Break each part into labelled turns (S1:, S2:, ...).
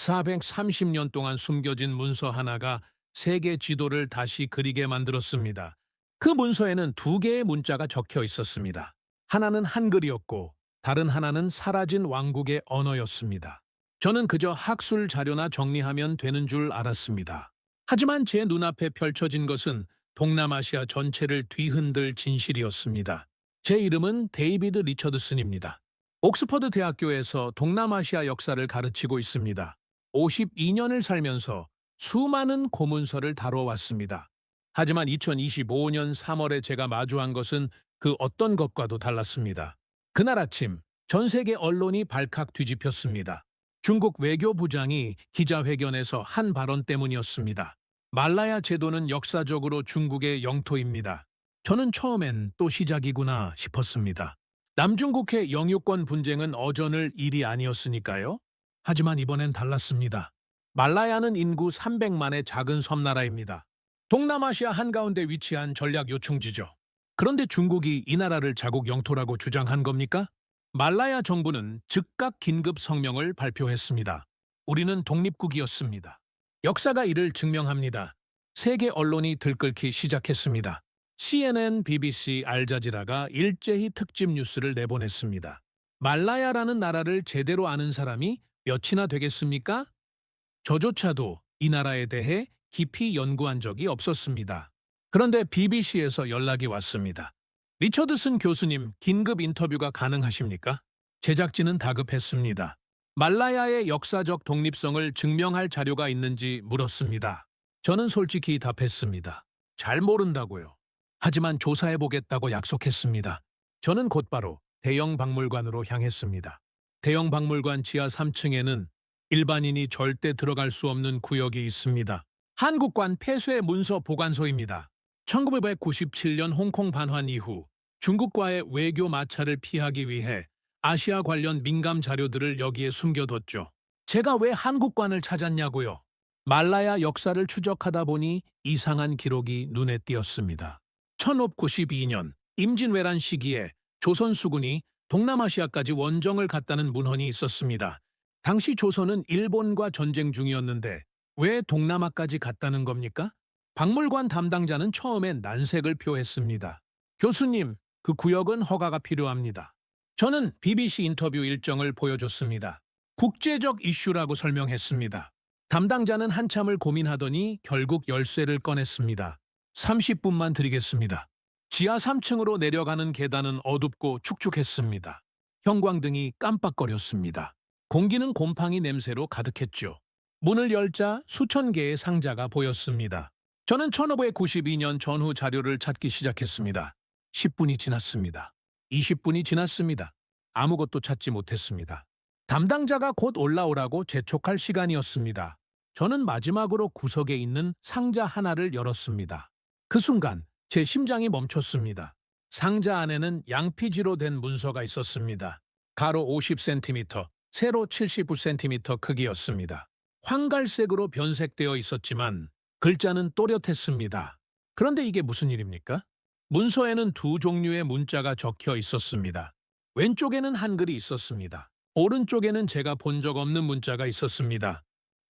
S1: 430년 동안 숨겨진 문서 하나가 세계 지도를 다시 그리게 만들었습니다. 그 문서에는 두 개의 문자가 적혀 있었습니다. 하나는 한글이었고 다른 하나는 사라진 왕국의 언어였습니다. 저는 그저 학술 자료나 정리하면 되는 줄 알았습니다. 하지만 제 눈앞에 펼쳐진 것은 동남아시아 전체를 뒤흔들 진실이었습니다. 제 이름은 데이비드 리처드슨입니다. 옥스퍼드 대학교에서 동남아시아 역사를 가르치고 있습니다. 52년을 살면서 수많은 고문서를 다뤄왔습니다. 하지만 2025년 3월에 제가 마주한 것은 그 어떤 것과도 달랐습니다. 그날 아침 전 세계 언론이 발칵 뒤집혔습니다. 중국 외교부장이 기자회견에서 한 발언 때문이었습니다. 말라야 제도는 역사적으로 중국의 영토입니다. 저는 처음엔 또 시작이구나 싶었습니다. 남중국해 영유권 분쟁은 어전을 일이 아니었으니까요. 하지만 이번엔 달랐습니다. 말라야는 인구 300만의 작은 섬나라입니다. 동남아시아 한가운데 위치한 전략 요충지죠. 그런데 중국이 이 나라를 자국 영토라고 주장한 겁니까? 말라야 정부는 즉각 긴급 성명을 발표했습니다. 우리는 독립국이었습니다. 역사가 이를 증명합니다. 세계 언론이 들끓기 시작했습니다. CNN, BBC, 알자지라가 일제히 특집 뉴스를 내보냈습니다. 말라야라는 나라를 제대로 아는 사람이 몇이나 되겠습니까? 저조차도 이 나라에 대해 깊이 연구한 적이 없었습니다. 그런데 BBC에서 연락이 왔습니다. 리처드슨 교수님, 긴급 인터뷰가 가능하십니까? 제작진은 다급했습니다. 말라야의 역사적 독립성을 증명할 자료가 있는지 물었습니다. 저는 솔직히 답했습니다. 잘 모른다고요. 하지만 조사해보겠다고 약속했습니다. 저는 곧바로 대형 박물관으로 향했습니다. 대형 박물관 지하 3층에는 일반인이 절대 들어갈 수 없는 구역이 있습니다. 한국관 폐쇄 문서 보관소입니다. 1997년 홍콩 반환 이후 중국과의 외교 마찰을 피하기 위해 아시아 관련 민감 자료들을 여기에 숨겨뒀죠. 제가 왜 한국관을 찾았냐고요? 말라야 역사를 추적하다 보니 이상한 기록이 눈에 띄었습니다. 1592년 임진왜란 시기에 조선 수군이 동남아시아까지 원정을 갔다는 문헌이 있었습니다. 당시 조선은 일본과 전쟁 중이었는데 왜 동남아까지 갔다는 겁니까? 박물관 담당자는 처음엔 난색을 표했습니다. 교수님, 그 구역은 허가가 필요합니다. 저는 BBC 인터뷰 일정을 보여줬습니다. 국제적 이슈라고 설명했습니다. 담당자는 한참을 고민하더니 결국 열쇠를 꺼냈습니다. 30분만 드리겠습니다. 지하 3층으로 내려가는 계단은 어둡고 축축했습니다. 형광등이 깜빡거렸습니다. 공기는 곰팡이 냄새로 가득했죠. 문을 열자 수천 개의 상자가 보였습니다. 저는 1592년 전후 자료를 찾기 시작했습니다. 10분이 지났습니다. 20분이 지났습니다. 아무것도 찾지 못했습니다. 담당자가 곧 올라오라고 재촉할 시간이었습니다. 저는 마지막으로 구석에 있는 상자 하나를 열었습니다. 그 순간 제 심장이 멈췄습니다. 상자 안에는 양피지로 된 문서가 있었습니다. 가로 50cm, 세로 79cm 크기였습니다. 황갈색으로 변색되어 있었지만 글자는 또렷했습니다. 그런데 이게 무슨 일입니까? 문서에는 두 종류의 문자가 적혀 있었습니다. 왼쪽에는 한글이 있었습니다. 오른쪽에는 제가 본 적 없는 문자가 있었습니다.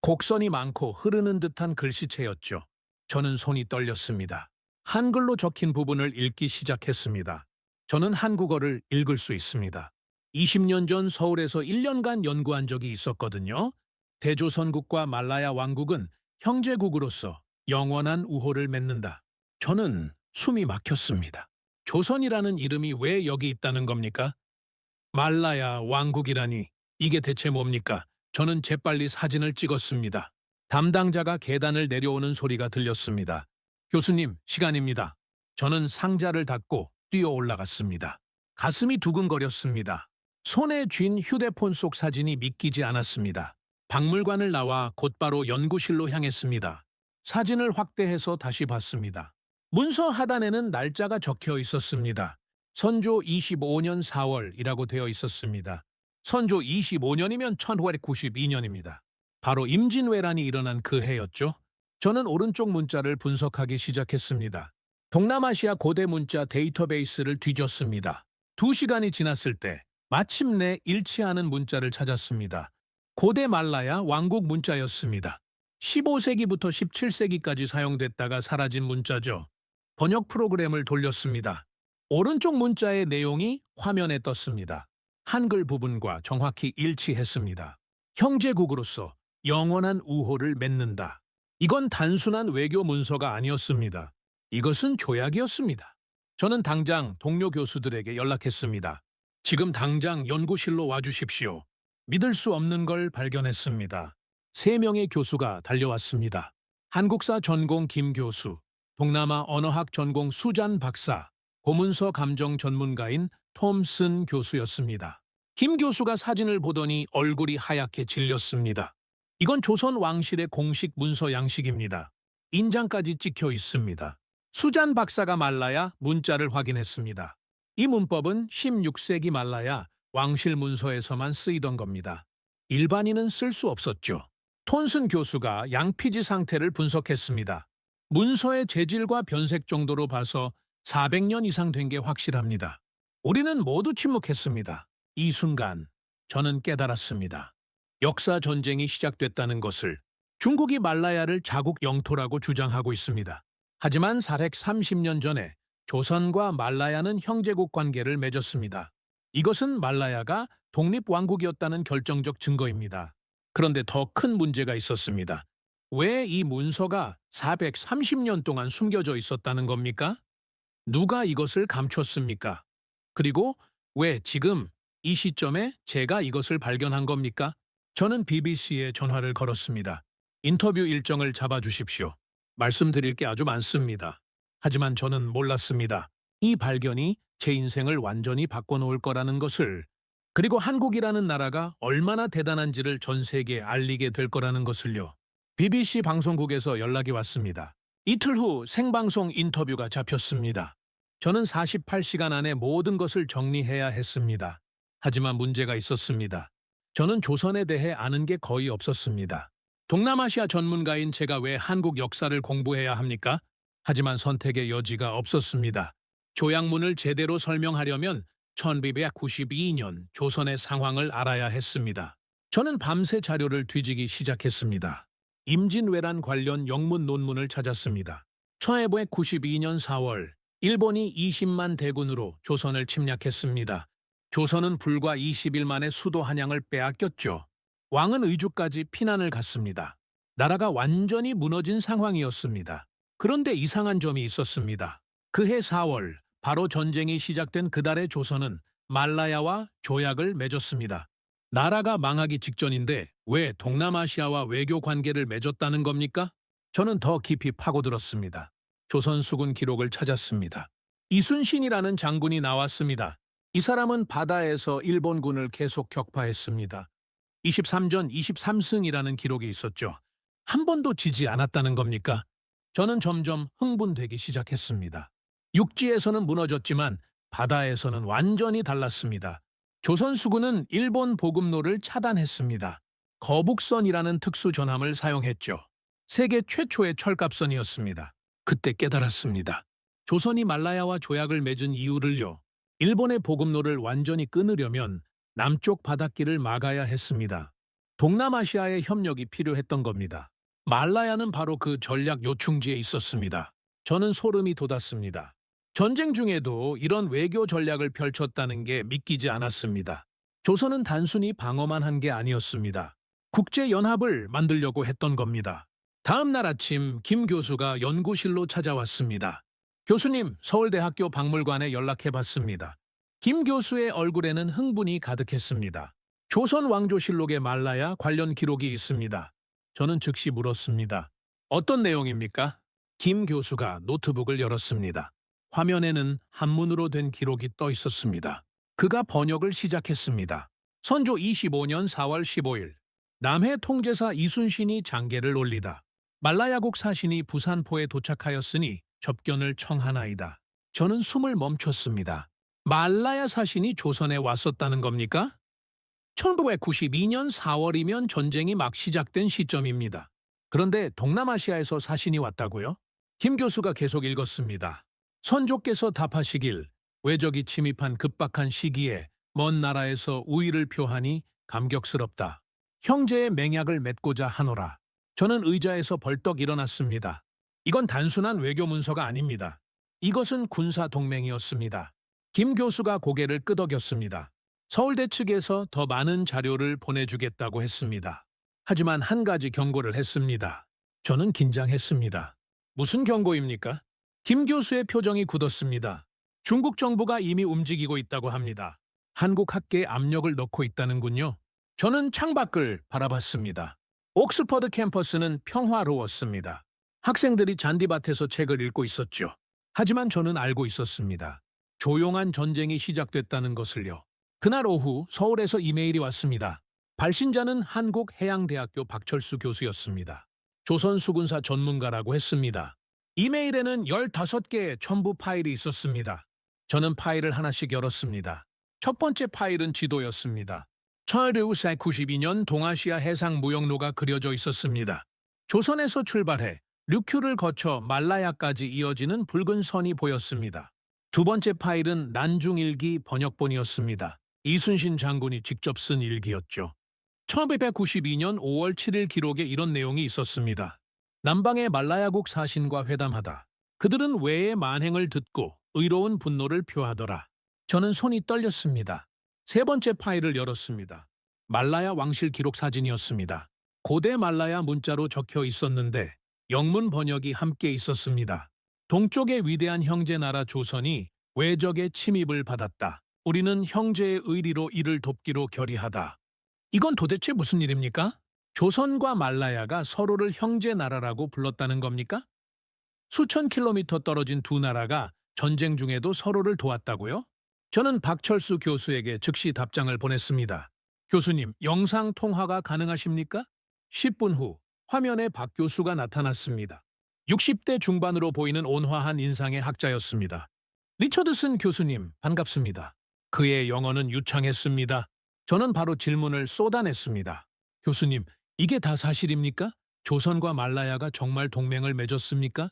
S1: 곡선이 많고 흐르는 듯한 글씨체였죠. 저는 손이 떨렸습니다. 한글로 적힌 부분을 읽기 시작했습니다. 저는 한국어를 읽을 수 있습니다. 20년 전 서울에서 1년간 연구한 적이 있었거든요. 대조선국과 말라야 왕국은 형제국으로서 영원한 우호를 맺는다. 저는 숨이 막혔습니다. 조선이라는 이름이 왜 여기 있다는 겁니까? 말라야 왕국이라니 이게 대체 뭡니까? 저는 재빨리 사진을 찍었습니다. 담당자가 계단을 내려오는 소리가 들렸습니다. 교수님, 시간입니다. 저는 상자를 닫고 뛰어 올라갔습니다. 가슴이 두근거렸습니다. 손에 쥔 휴대폰 속 사진이 믿기지 않았습니다. 박물관을 나와 곧바로 연구실로 향했습니다. 사진을 확대해서 다시 봤습니다. 문서 하단에는 날짜가 적혀 있었습니다. 선조 25년 4월이라고 되어 있었습니다. 선조 25년이면 1592년입니다. 바로 임진왜란이 일어난 그 해였죠. 저는 오른쪽 문자를 분석하기 시작했습니다. 동남아시아 고대 문자 데이터베이스를 뒤졌습니다. 2시간이 지났을 때 마침내 일치하는 문자를 찾았습니다. 고대 말라야 왕국 문자였습니다. 15세기부터 17세기까지 사용됐다가 사라진 문자죠. 번역 프로그램을 돌렸습니다. 오른쪽 문자의 내용이 화면에 떴습니다. 한글 부분과 정확히 일치했습니다. 형제국으로서 영원한 우호를 맺는다. 이건 단순한 외교 문서가 아니었습니다. 이것은 조약이었습니다. 저는 당장 동료 교수들에게 연락했습니다. 지금 당장 연구실로 와주십시오. 믿을 수 없는 걸 발견했습니다. 3명의 교수가 달려왔습니다. 한국사 전공 김 교수, 동남아 언어학 전공 수잔 박사, 고문서 감정 전문가인 톰슨 교수였습니다. 김 교수가 사진을 보더니 얼굴이 하얗게 질렸습니다. 이건 조선 왕실의 공식 문서 양식입니다. 인장까지 찍혀 있습니다. 수잔 박사가 말라야 문자를 확인했습니다. 이 문법은 16세기 말라야 왕실 문서에서만 쓰이던 겁니다. 일반인은 쓸 수 없었죠. 톤슨 교수가 양피지 상태를 분석했습니다. 문서의 재질과 변색 정도로 봐서 400년 이상 된 게 확실합니다. 우리는 모두 침묵했습니다. 이 순간 저는 깨달았습니다. 역사 전쟁이 시작됐다는 것을. 중국이 말라야를 자국 영토라고 주장하고 있습니다. 하지만 430년 전에 조선과 말라야는 형제국 관계를 맺었습니다. 이것은 말라야가 독립왕국이었다는 결정적 증거입니다. 그런데 더 큰 문제가 있었습니다. 왜 이 문서가 430년 동안 숨겨져 있었다는 겁니까? 누가 이것을 감췄습니까? 그리고 왜 지금 이 시점에 제가 이것을 발견한 겁니까? 저는 BBC에 전화를 걸었습니다. 인터뷰 일정을 잡아주십시오. 말씀드릴 게 아주 많습니다. 하지만 저는 몰랐습니다. 이 발견이 제 인생을 완전히 바꿔놓을 거라는 것을, 그리고 한국이라는 나라가 얼마나 대단한지를 전 세계에 알리게 될 거라는 것을요. BBC 방송국에서 연락이 왔습니다. 이틀 후 생방송 인터뷰가 잡혔습니다. 저는 48시간 안에 모든 것을 정리해야 했습니다. 하지만 문제가 있었습니다. 저는 조선에 대해 아는 게 거의 없었습니다. 동남아시아 전문가인 제가 왜 한국 역사를 공부해야 합니까? 하지만 선택의 여지가 없었습니다. 조약문을 제대로 설명하려면 1292년 조선의 상황을 알아야 했습니다. 저는 밤새 자료를 뒤지기 시작했습니다. 임진왜란 관련 영문 논문을 찾았습니다. 1292년 4월, 일본이 20만 대군으로 조선을 침략했습니다. 조선은 불과 20일 만에 수도 한양을 빼앗겼죠. 왕은 의주까지 피난을 갔습니다. 나라가 완전히 무너진 상황이었습니다. 그런데 이상한 점이 있었습니다. 그해 4월, 바로 전쟁이 시작된 그달의 조선은 말라야와 조약을 맺었습니다. 나라가 망하기 직전인데 왜 동남아시아와 외교 관계를 맺었다는 겁니까? 저는 더 깊이 파고들었습니다. 조선 수군 기록을 찾았습니다. 이순신이라는 장군이 나왔습니다. 이 사람은 바다에서 일본군을 계속 격파했습니다. 23전 23승이라는 기록이 있었죠. 한 번도 지지 않았다는 겁니까? 저는 점점 흥분되기 시작했습니다. 육지에서는 무너졌지만 바다에서는 완전히 달랐습니다. 조선 수군은 일본 보급로를 차단했습니다. 거북선이라는 특수 전함을 사용했죠. 세계 최초의 철갑선이었습니다. 그때 깨달았습니다. 조선이 말라야와 조약을 맺은 이유를요. 일본의 보급로를 완전히 끊으려면 남쪽 바닷길을 막아야 했습니다. 동남아시아의 협력이 필요했던 겁니다. 말라야는 바로 그 전략 요충지에 있었습니다. 저는 소름이 돋았습니다. 전쟁 중에도 이런 외교 전략을 펼쳤다는 게 믿기지 않았습니다. 조선은 단순히 방어만 한 게 아니었습니다. 국제연합을 만들려고 했던 겁니다. 다음 날 아침 김 교수가 연구실로 찾아왔습니다. 교수님, 서울대학교 박물관에 연락해봤습니다. 김 교수의 얼굴에는 흥분이 가득했습니다. 조선 왕조실록의 말라야 관련 기록이 있습니다. 저는 즉시 물었습니다. 어떤 내용입니까? 김 교수가 노트북을 열었습니다. 화면에는 한문으로 된 기록이 떠 있었습니다. 그가 번역을 시작했습니다. 선조 25년 4월 15일, 남해 통제사 이순신이 장계를 올리다. 말라야국 사신이 부산포에 도착하였으니 접견을 청하나이다. 저는 숨을 멈췄습니다. 말라야 사신이 조선에 왔었다는 겁니까? 1992년 4월이면 전쟁이 막 시작된 시점입니다. 그런데 동남아시아에서 사신이 왔다고요? 김 교수가 계속 읽었습니다. 선조께서 답하시길 외적이 침입한 급박한 시기에 먼 나라에서 우위를 표하니 감격스럽다. 형제의 맹약을 맺고자 하노라. 저는 의자에서 벌떡 일어났습니다. 이건 단순한 외교 문서가 아닙니다. 이것은 군사 동맹이었습니다. 김 교수가 고개를 끄덕였습니다. 서울대 측에서 더 많은 자료를 보내주겠다고 했습니다. 하지만 한 가지 경고를 했습니다. 저는 긴장했습니다. 무슨 경고입니까? 김 교수의 표정이 굳었습니다. 중국 정부가 이미 움직이고 있다고 합니다. 한국 학계에 압력을 넣고 있다는군요. 저는 창밖을 바라봤습니다. 옥스퍼드 캠퍼스는 평화로웠습니다. 학생들이 잔디밭에서 책을 읽고 있었죠. 하지만 저는 알고 있었습니다. 조용한 전쟁이 시작됐다는 것을요. 그날 오후 서울에서 이메일이 왔습니다. 발신자는 한국해양대학교 박철수 교수였습니다. 조선수군사 전문가라고 했습니다. 이메일에는 15개의 첨부 파일이 있었습니다. 저는 파일을 하나씩 열었습니다. 첫 번째 파일은 지도였습니다. 1992년 동아시아 해상 무역로가 그려져 있었습니다. 조선에서 출발해 류큐를 거쳐 말라야까지 이어지는 붉은 선이 보였습니다. 두 번째 파일은 난중일기 번역본이었습니다. 이순신 장군이 직접 쓴 일기였죠. 1992년 5월 7일 기록에 이런 내용이 있었습니다. 남방의 말라야국 사신과 회담하다. 그들은 외의 만행을 듣고 의로운 분노를 표하더라. 저는 손이 떨렸습니다. 세 번째 파일을 열었습니다. 말라야 왕실 기록 사진이었습니다. 고대 말라야 문자로 적혀 있었는데 영문 번역이 함께 있었습니다. 동쪽의 위대한 형제 나라 조선이 외적의 침입을 받았다. 우리는 형제의 의리로 이를 돕기로 결의하다. 이건 도대체 무슨 일입니까? 조선과 말라야가 서로를 형제 나라라고 불렀다는 겁니까? 수천 킬로미터 떨어진 두 나라가 전쟁 중에도 서로를 도왔다고요? 저는 박철수 교수에게 즉시 답장을 보냈습니다. 교수님, 영상 통화가 가능하십니까? 10분 후 화면에 박 교수가 나타났습니다. 60대 중반으로 보이는 온화한 인상의 학자였습니다. 리처드슨 교수님, 반갑습니다. 그의 영어는 유창했습니다. 저는 바로 질문을 쏟아냈습니다. 교수님, 이게 다 사실입니까? 조선과 말라야가 정말 동맹을 맺었습니까?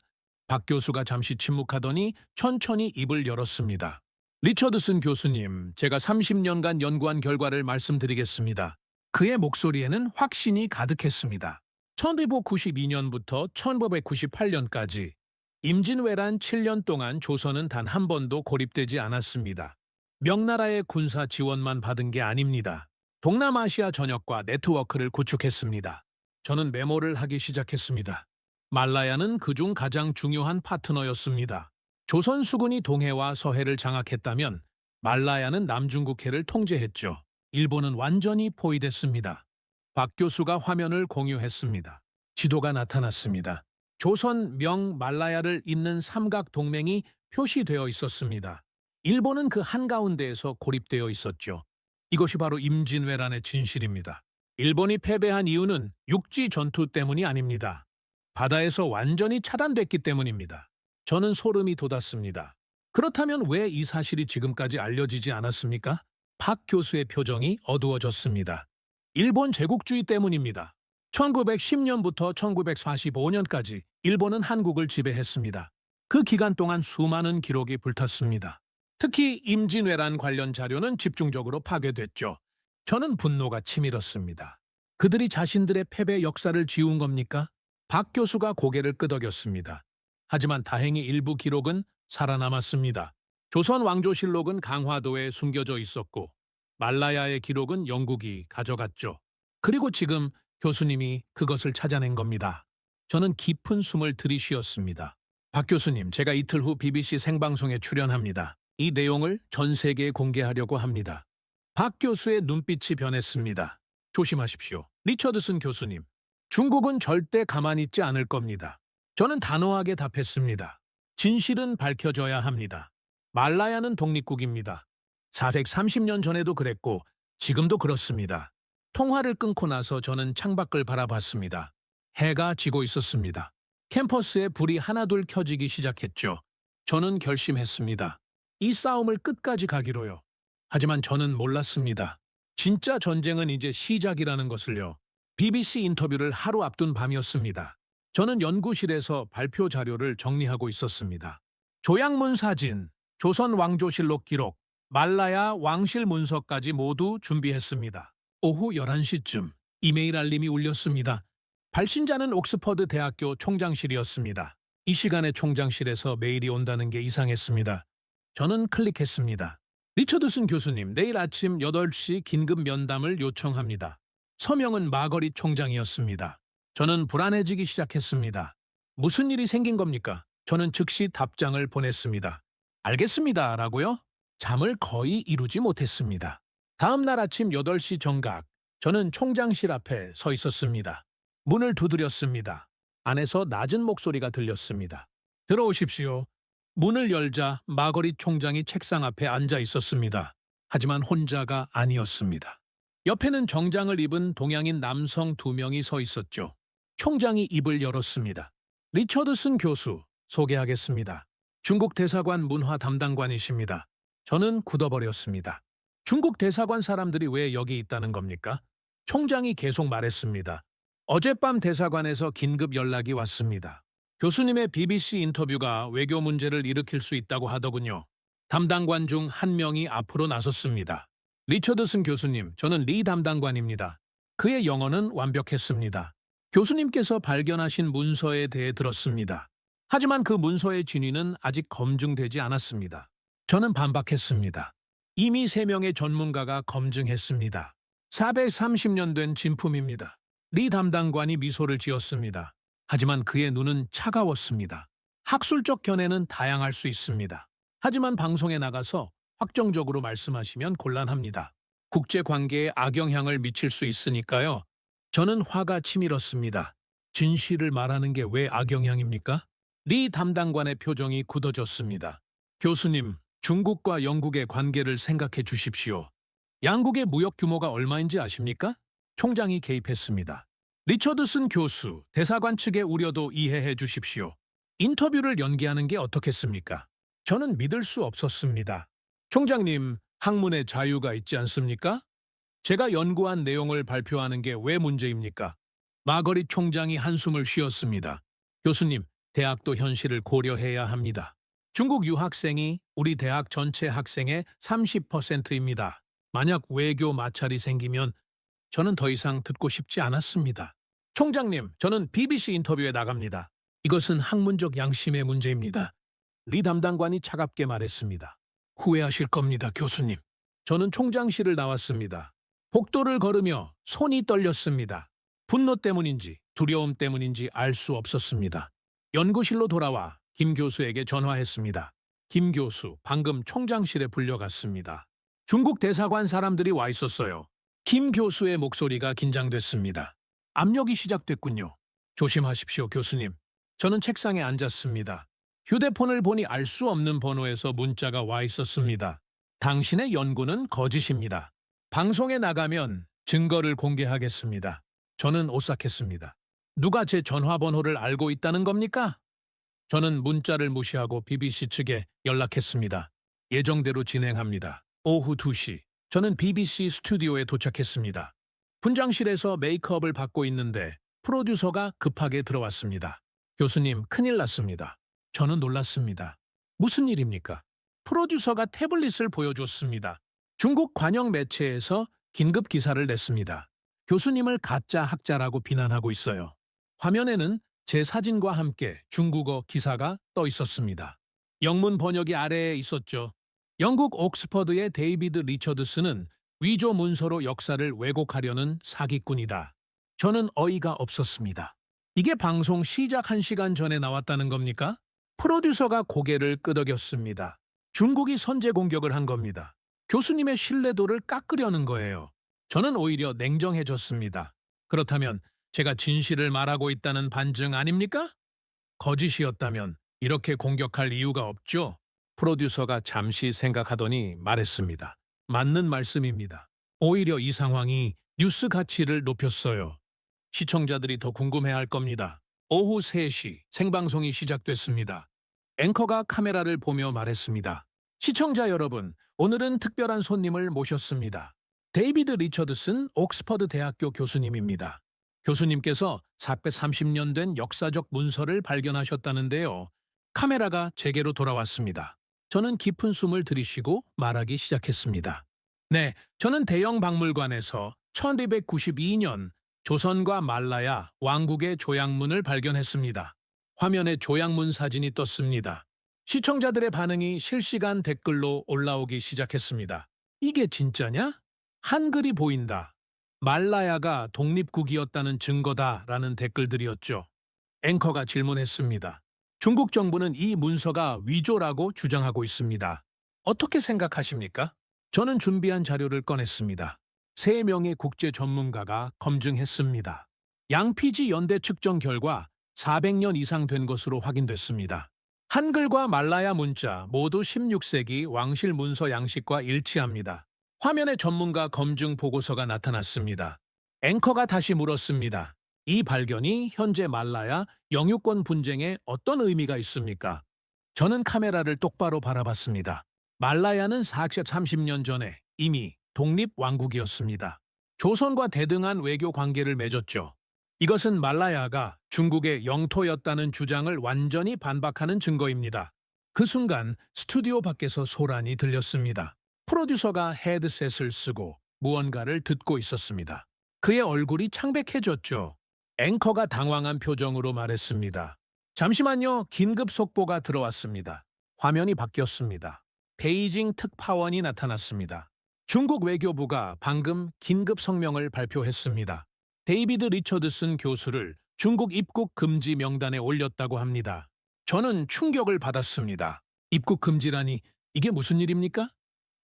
S1: 박 교수가 잠시 침묵하더니 천천히 입을 열었습니다. 리처드슨 교수님, 제가 30년간 연구한 결과를 말씀드리겠습니다. 그의 목소리에는 확신이 가득했습니다. 1992년부터 1998년까지 임진왜란 7년 동안 조선은 단 한 번도 고립되지 않았습니다. 명나라의 군사 지원만 받은 게 아닙니다. 동남아시아 전역과 네트워크를 구축했습니다. 저는 메모를 하기 시작했습니다. 말라야는 그중 가장 중요한 파트너였습니다. 조선 수군이 동해와 서해를 장악했다면 말라야는 남중국해를 통제했죠. 일본은 완전히 포위됐습니다. 박 교수가 화면을 공유했습니다. 지도가 나타났습니다. 조선, 명, 말라야를 잇는 삼각 동맹이 표시되어 있었습니다. 일본은 그 한가운데에서 고립되어 있었죠. 이것이 바로 임진왜란의 진실입니다. 일본이 패배한 이유는 육지 전투 때문이 아닙니다. 바다에서 완전히 차단됐기 때문입니다. 저는 소름이 돋았습니다. 그렇다면 왜 이 사실이 지금까지 알려지지 않았습니까? 박 교수의 표정이 어두워졌습니다. 일본 제국주의 때문입니다. 1910년부터 1945년까지 일본은 한국을 지배했습니다. 그 기간 동안 수많은 기록이 불탔습니다. 특히 임진왜란 관련 자료는 집중적으로 파괴됐죠. 저는 분노가 치밀었습니다. 그들이 자신들의 패배 역사를 지운 겁니까? 박 교수가 고개를 끄덕였습니다. 하지만 다행히 일부 기록은 살아남았습니다. 조선 왕조실록은 강화도에 숨겨져 있었고 말라야의 기록은 영국이 가져갔죠. 그리고 지금 교수님이 그것을 찾아낸 겁니다. 저는 깊은 숨을 들이쉬었습니다. 박 교수님, 제가 이틀 후 BBC 생방송에 출연합니다. 이 내용을 전 세계에 공개하려고 합니다. 박 교수의 눈빛이 변했습니다. 조심하십시오. 리처드슨 교수님, 중국은 절대 가만히 있지 않을 겁니다. 저는 단호하게 답했습니다. 진실은 밝혀져야 합니다. 말라야는 독립국입니다. 430년 전에도 그랬고 지금도 그렇습니다. 통화를 끊고 나서 저는 창밖을 바라봤습니다. 해가 지고 있었습니다. 캠퍼스에 불이 하나둘 켜지기 시작했죠. 저는 결심했습니다. 이 싸움을 끝까지 가기로요. 하지만 저는 몰랐습니다. 진짜 전쟁은 이제 시작이라는 것을요. BBC 인터뷰를 하루 앞둔 밤이었습니다. 저는 연구실에서 발표 자료를 정리하고 있었습니다. 조약문 사진, 조선 왕조실록 기록, 말라야 왕실 문서까지 모두 준비했습니다. 오후 11시쯤 이메일 알림이 울렸습니다. 발신자는 옥스퍼드 대학교 총장실이었습니다. 이 시간에 총장실에서 메일이 온다는 게 이상했습니다. 저는 클릭했습니다. 리처드슨 교수님, 내일 아침 8시 긴급 면담을 요청합니다. 서명은 마거릿 총장이었습니다. 저는 불안해지기 시작했습니다. 무슨 일이 생긴 겁니까? 저는 즉시 답장을 보냈습니다. 알겠습니다. 라고요? 잠을 거의 이루지 못했습니다. 다음 날 아침 8시 정각, 저는 총장실 앞에 서 있었습니다. 문을 두드렸습니다. 안에서 낮은 목소리가 들렸습니다. 들어오십시오. 문을 열자 마거릿 총장이 책상 앞에 앉아 있었습니다. 하지만 혼자가 아니었습니다. 옆에는 정장을 입은 동양인 남성 2명이 서 있었죠. 총장이 입을 열었습니다. 리처드슨 교수, 소개하겠습니다. 중국 대사관 문화 담당관이십니다. 저는 굳어버렸습니다. 중국 대사관 사람들이 왜 여기 있다는 겁니까? 총장이 계속 말했습니다. 어젯밤 대사관에서 긴급 연락이 왔습니다. 교수님의 BBC 인터뷰가 외교 문제를 일으킬 수 있다고 하더군요. 담당관 중 한 명이 앞으로 나섰습니다. 리처드슨 교수님, 저는 리 담당관입니다. 그의 영어는 완벽했습니다. 교수님께서 발견하신 문서에 대해 들었습니다. 하지만 그 문서의 진위는 아직 검증되지 않았습니다. 저는 반박했습니다. 이미 3명의 전문가가 검증했습니다. 430년 된 진품입니다. 리 담당관이 미소를 지었습니다. 하지만 그의 눈은 차가웠습니다. 학술적 견해는 다양할 수 있습니다. 하지만 방송에 나가서 확정적으로 말씀하시면 곤란합니다. 국제관계에 악영향을 미칠 수 있으니까요. 저는 화가 치밀었습니다. 진실을 말하는 게 왜 악영향입니까? 리 담당관의 표정이 굳어졌습니다. 교수님, 중국과 영국의 관계를 생각해 주십시오. 양국의 무역 규모가 얼마인지 아십니까? 총장이 개입했습니다. 리처드슨 교수, 대사관 측의 우려도 이해해 주십시오. 인터뷰를 연기하는 게 어떻겠습니까? 저는 믿을 수 없었습니다. 총장님, 학문의 자유가 있지 않습니까? 제가 연구한 내용을 발표하는 게 왜 문제입니까? 마거릿 총장이 한숨을 쉬었습니다. 교수님, 대학도 현실을 고려해야 합니다. 중국 유학생이 우리 대학 전체 학생의 30%입니다. 만약 외교 마찰이 생기면 저는 더 이상 듣고 싶지 않았습니다. 총장님, 저는 BBC 인터뷰에 나갑니다. 이것은 학문적 양심의 문제입니다. 리 담당관이 차갑게 말했습니다. 후회하실 겁니다, 교수님. 저는 총장실을 나왔습니다. 복도를 걸으며 손이 떨렸습니다. 분노 때문인지 두려움 때문인지 알 수 없었습니다. 연구실로 돌아와 김 교수에게 전화했습니다. 김 교수, 방금 총장실에 불려갔습니다. 중국 대사관 사람들이 와 있었어요. 김 교수의 목소리가 긴장됐습니다. 압력이 시작됐군요. 조심하십시오, 교수님. 저는 책상에 앉았습니다. 휴대폰을 보니 알 수 없는 번호에서 문자가 와 있었습니다. 당신의 연구는 거짓입니다. 방송에 나가면 증거를 공개하겠습니다. 저는 오싹했습니다. 누가 제 전화번호를 알고 있다는 겁니까? 저는 문자를 무시하고 BBC 측에 연락했습니다. 예정대로 진행합니다. 오후 2시, 저는 BBC 스튜디오에 도착했습니다. 분장실에서 메이크업을 받고 있는데 프로듀서가 급하게 들어왔습니다. 교수님, 큰일 났습니다. 저는 놀랐습니다. 무슨 일입니까? 프로듀서가 태블릿을 보여줬습니다. 중국 관영 매체에서 긴급 기사를 냈습니다. 교수님을 가짜 학자라고 비난하고 있어요. 화면에는 제 사진과 함께 중국어 기사가 떠 있었습니다. 영문 번역이 아래에 있었죠. 영국 옥스퍼드의 데이비드 리처드슨은 위조 문서로 역사를 왜곡하려는 사기꾼이다. 저는 어이가 없었습니다. 이게 방송 시작 1시간 전에 나왔다는 겁니까? 프로듀서가 고개를 끄덕였습니다. 중국이 선제 공격을 한 겁니다. 교수님의 신뢰도를 깎으려는 거예요. 저는 오히려 냉정해졌습니다. 그렇다면 제가 진실을 말하고 있다는 반증 아닙니까? 거짓이었다면 이렇게 공격할 이유가 없죠. 프로듀서가 잠시 생각하더니 말했습니다. 맞는 말씀입니다. 오히려 이 상황이 뉴스 가치를 높였어요. 시청자들이 더 궁금해할 겁니다. 오후 3시 생방송이 시작됐습니다. 앵커가 카메라를 보며 말했습니다. 시청자 여러분, 오늘은 특별한 손님을 모셨습니다. 데이비드 리처드슨 옥스퍼드 대학교 교수님입니다. 교수님께서 430년 된 역사적 문서를 발견하셨다는데요. 카메라가 제게로 돌아왔습니다. 저는 깊은 숨을 들이쉬고 말하기 시작했습니다. 네, 저는 대형 박물관에서 1292년 조선과 말라야 왕국의 조약문을 발견했습니다. 화면에 조약문 사진이 떴습니다. 시청자들의 반응이 실시간 댓글로 올라오기 시작했습니다. 이게 진짜냐? 한글이 보인다. 말라야가 독립국이었다는 증거다라는 댓글들이었죠. 앵커가 질문했습니다. 중국 정부는 이 문서가 위조라고 주장하고 있습니다. 어떻게 생각하십니까? 저는 준비한 자료를 꺼냈습니다. 3명의 국제 전문가가 검증했습니다. 양피지 연대 측정 결과 400년 이상 된 것으로 확인됐습니다. 한글과 말라야 문자 모두 16세기 왕실 문서 양식과 일치합니다. 화면에 전문가 검증 보고서가 나타났습니다. 앵커가 다시 물었습니다. 이 발견이 현재 말라야 영유권 분쟁에 어떤 의미가 있습니까? 저는 카메라를 똑바로 바라봤습니다. 말라야는 430년 전에 이미 독립왕국이었습니다. 조선과 대등한 외교 관계를 맺었죠. 이것은 말라야가 중국의 영토였다는 주장을 완전히 반박하는 증거입니다. 그 순간 스튜디오 밖에서 소란이 들렸습니다. 프로듀서가 헤드셋을 쓰고 무언가를 듣고 있었습니다. 그의 얼굴이 창백해졌죠. 앵커가 당황한 표정으로 말했습니다. 잠시만요. 긴급 속보가 들어왔습니다. 화면이 바뀌었습니다. 베이징 특파원이 나타났습니다. 중국 외교부가 방금 긴급 성명을 발표했습니다. 데이비드 리처드슨 교수를 중국 입국 금지 명단에 올렸다고 합니다. 저는 충격을 받았습니다. 입국 금지라니 이게 무슨 일입니까?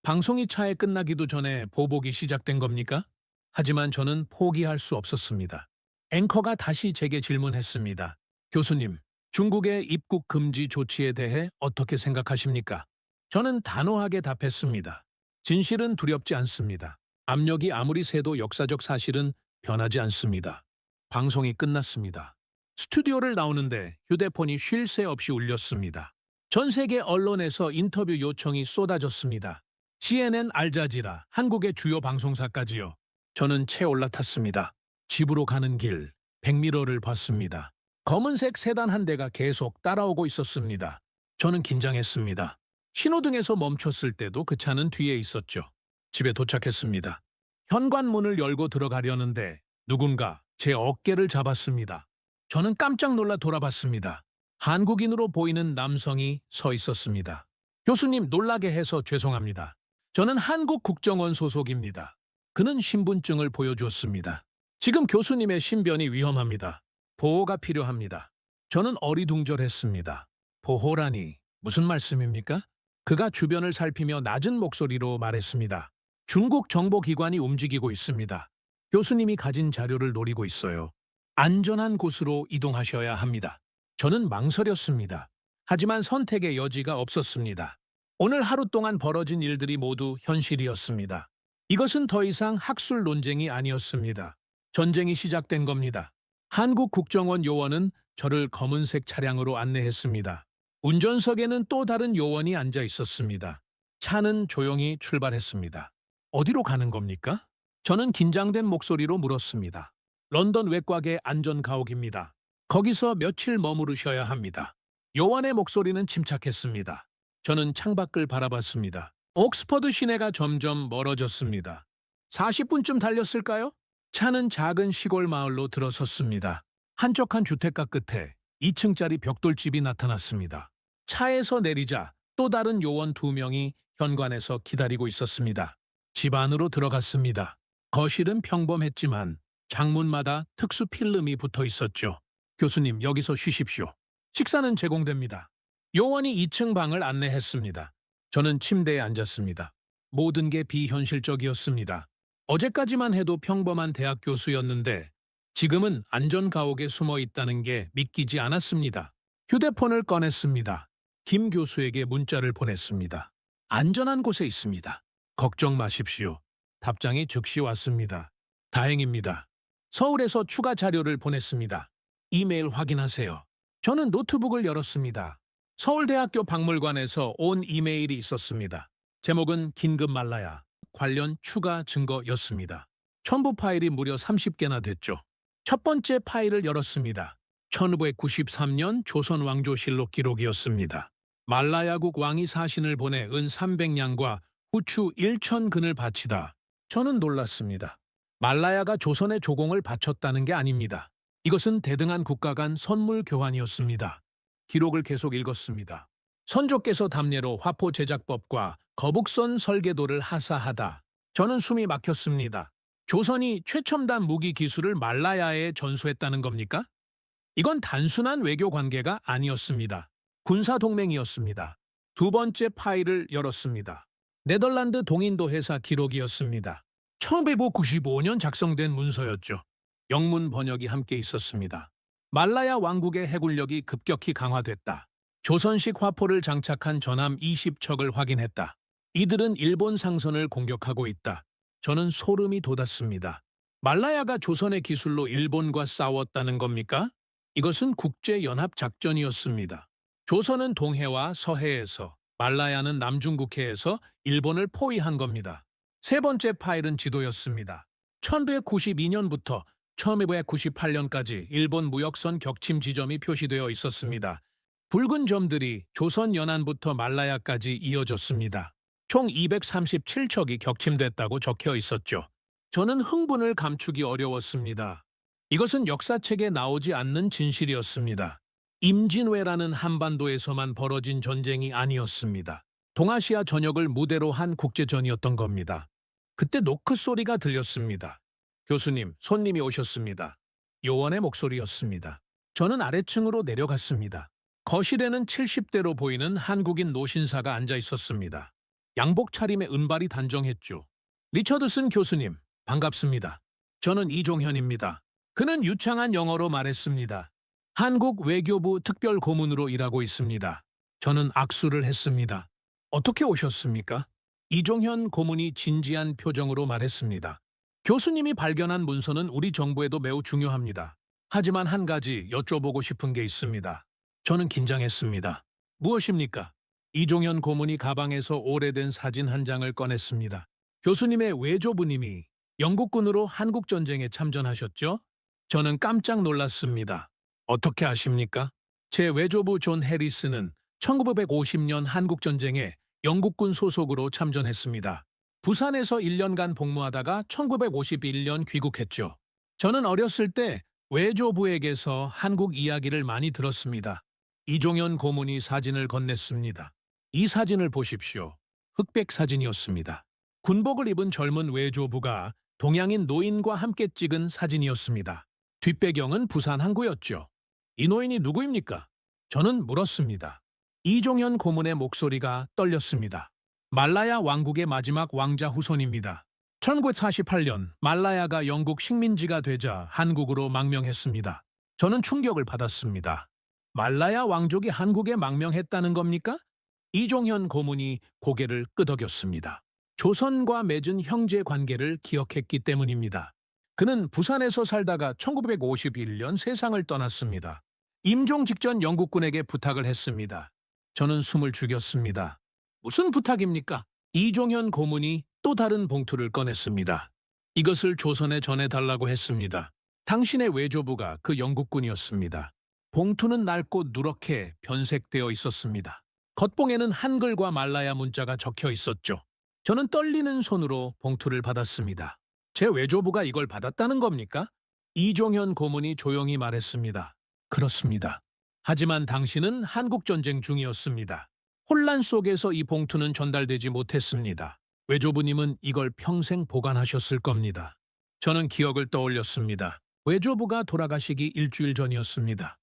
S1: 방송이 차에 끝나기도 전에 보복이 시작된 겁니까? 하지만 저는 포기할 수 없었습니다. 앵커가 다시 제게 질문했습니다. 교수님, 중국의 입국 금지 조치에 대해 어떻게 생각하십니까? 저는 단호하게 답했습니다. 진실은 두렵지 않습니다. 압력이 아무리 세도 역사적 사실은 변하지 않습니다. 방송이 끝났습니다. 스튜디오를 나오는데 휴대폰이 쉴 새 없이 울렸습니다. 전 세계 언론에서 인터뷰 요청이 쏟아졌습니다. CNN, 알자지라, 한국의 주요 방송사까지요. 저는 채 올라탔습니다. 집으로 가는 길, 백미러를 봤습니다. 검은색 세단 한 대가 계속 따라오고 있었습니다. 저는 긴장했습니다. 신호등에서 멈췄을 때도 그 차는 뒤에 있었죠. 집에 도착했습니다. 현관문을 열고 들어가려는데 누군가 제 어깨를 잡았습니다. 저는 깜짝 놀라 돌아봤습니다. 한국인으로 보이는 남성이 서 있었습니다. 교수님, 놀라게 해서 죄송합니다. 저는 한국국정원 소속입니다. 그는 신분증을 보여주었습니다. 지금 교수님의 신변이 위험합니다. 보호가 필요합니다. 저는 어리둥절했습니다. 보호라니 무슨 말씀입니까? 그가 주변을 살피며 낮은 목소리로 말했습니다. 중국 정보기관이 움직이고 있습니다. 교수님이 가진 자료를 노리고 있어요. 안전한 곳으로 이동하셔야 합니다. 저는 망설였습니다. 하지만 선택의 여지가 없었습니다. 오늘 하루 동안 벌어진 일들이 모두 현실이었습니다. 이것은 더 이상 학술 논쟁이 아니었습니다. 전쟁이 시작된 겁니다. 한국 국정원 요원은 저를 검은색 차량으로 안내했습니다. 운전석에는 또 다른 요원이 앉아 있었습니다. 차는 조용히 출발했습니다. 어디로 가는 겁니까? 저는 긴장된 목소리로 물었습니다. 런던 외곽의 안전가옥입니다. 거기서 며칠 머무르셔야 합니다. 요원의 목소리는 침착했습니다. 저는 창밖을 바라봤습니다. 옥스퍼드 시내가 점점 멀어졌습니다. 40분쯤 달렸을까요? 차는 작은 시골 마을로 들어섰습니다. 한적한 주택가 끝에 2층짜리 벽돌집이 나타났습니다. 차에서 내리자 또 다른 요원 2명이 현관에서 기다리고 있었습니다. 집 안으로 들어갔습니다. 거실은 평범했지만 창문마다 특수 필름이 붙어 있었죠. 교수님, 여기서 쉬십시오. 식사는 제공됩니다. 요원이 2층 방을 안내했습니다. 저는 침대에 앉았습니다. 모든 게 비현실적이었습니다. 어제까지만 해도 평범한 대학 교수였는데 지금은 안전가옥에 숨어 있다는 게 믿기지 않았습니다. 휴대폰을 꺼냈습니다. 김 교수에게 문자를 보냈습니다. 안전한 곳에 있습니다. 걱정 마십시오. 답장이 즉시 왔습니다. 다행입니다. 서울에서 추가 자료를 보냈습니다. 이메일 확인하세요. 저는 노트북을 열었습니다. 서울대학교 박물관에서 온 이메일이 있었습니다. 제목은 긴급 말라야, 관련 추가 증거였습니다. 첨부 파일이 무려 30개나 됐죠. 첫 번째 파일을 열었습니다. 1993년 조선왕조실록 기록이었습니다. 말라야국 왕이 사신을 보내 은 300냥과 후추 1,000근을 바치다. 저는 놀랐습니다. 말라야가 조선의 조공을 바쳤다는 게 아닙니다. 이것은 대등한 국가 간 선물 교환이었습니다. 기록을 계속 읽었습니다. 선조께서 답례로 화포 제작법과 거북선 설계도를 하사하다. 저는 숨이 막혔습니다. 조선이 최첨단 무기 기술을 말라야에 전수했다는 겁니까? 이건 단순한 외교 관계가 아니었습니다. 군사 동맹이었습니다. 두 번째 파일을 열었습니다. 네덜란드 동인도 회사 기록이었습니다. 1995년 작성된 문서였죠. 영문 번역이 함께 있었습니다. 말라야 왕국의 해군력이 급격히 강화됐다. 조선식 화포를 장착한 전함 20척을 확인했다. 이들은 일본 상선을 공격하고 있다. 저는 소름이 돋았습니다. 말라야가 조선의 기술로 일본과 싸웠다는 겁니까? 이것은 국제연합작전이었습니다. 조선은 동해와 서해에서, 말라야는 남중국해에서 일본을 포위한 겁니다. 세 번째 파일은 지도였습니다. 1992년부터 1998년까지 일본 무역선 격침 지점이 표시되어 있었습니다. 붉은 점들이 조선 연안부터 말라야까지 이어졌습니다. 총 237척이 격침됐다고 적혀 있었죠. 저는 흥분을 감추기 어려웠습니다. 이것은 역사책에 나오지 않는 진실이었습니다. 임진왜라는 한반도에서만 벌어진 전쟁이 아니었습니다. 동아시아 전역을 무대로 한 국제전이었던 겁니다. 그때 노크 소리가 들렸습니다. 교수님, 손님이 오셨습니다. 요원의 목소리였습니다. 저는 아래층으로 내려갔습니다. 거실에는 70대로 보이는 한국인 노신사가 앉아 있었습니다. 양복 차림에 은발이 단정했죠. 리처드슨 교수님, 반갑습니다. 저는 이종현입니다. 그는 유창한 영어로 말했습니다. 한국 외교부 특별 고문으로 일하고 있습니다. 저는 악수를 했습니다. 어떻게 오셨습니까? 이종현 고문이 진지한 표정으로 말했습니다. 교수님이 발견한 문서는 우리 정부에도 매우 중요합니다. 하지만 한 가지 여쭤보고 싶은 게 있습니다. 저는 긴장했습니다. 무엇입니까? 이종현 고문이 가방에서 오래된 사진 한 장을 꺼냈습니다. 교수님의 외조부님이 영국군으로 한국전쟁에 참전하셨죠? 저는 깜짝 놀랐습니다. 어떻게 아십니까? 제 외조부 존 해리스는 1950년 한국전쟁에 영국군 소속으로 참전했습니다. 부산에서 1년간 복무하다가 1951년 귀국했죠. 저는 어렸을 때 외조부에게서 한국 이야기를 많이 들었습니다. 이종현 고문이 사진을 건넸습니다. 이 사진을 보십시오. 흑백 사진이었습니다. 군복을 입은 젊은 외조부가 동양인 노인과 함께 찍은 사진이었습니다. 뒷배경은 부산 항구였죠. 이 노인이 누구입니까? 저는 물었습니다. 이종현 고문의 목소리가 떨렸습니다. 말라야 왕국의 마지막 왕자 후손입니다. 1948년 말라야가 영국 식민지가 되자 한국으로 망명했습니다. 저는 충격을 받았습니다. 말라야 왕족이 한국에 망명했다는 겁니까? 이종현 고문이 고개를 끄덕였습니다. 조선과 맺은 형제 관계를 기억했기 때문입니다. 그는 부산에서 살다가 1951년 세상을 떠났습니다. 임종 직전 영국군에게 부탁을 했습니다. 저는 숨을 죽였습니다. 무슨 부탁입니까? 이종현 고문이 또 다른 봉투를 꺼냈습니다. 이것을 조선에 전해달라고 했습니다. 당신의 외조부가 그 영국군이었습니다. 봉투는 낡고 누렇게 변색되어 있었습니다. 겉봉에는 한글과 말라야 문자가 적혀 있었죠. 저는 떨리는 손으로 봉투를 받았습니다. 제 외조부가 이걸 받았다는 겁니까? 이종현 고문이 조용히 말했습니다. 그렇습니다. 하지만 당신은 한국전쟁 중이었습니다. 혼란 속에서 이 봉투는 전달되지 못했습니다. 외조부님은 이걸 평생 보관하셨을 겁니다. 저는 기억을 떠올렸습니다. 외조부가 돌아가시기 일주일 전이었습니다.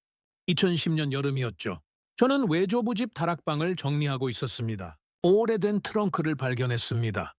S1: 2010년 여름이었죠. 저는 외조부 집 다락방을 정리하고 있었습니다. 오래된 트렁크를 발견했습니다.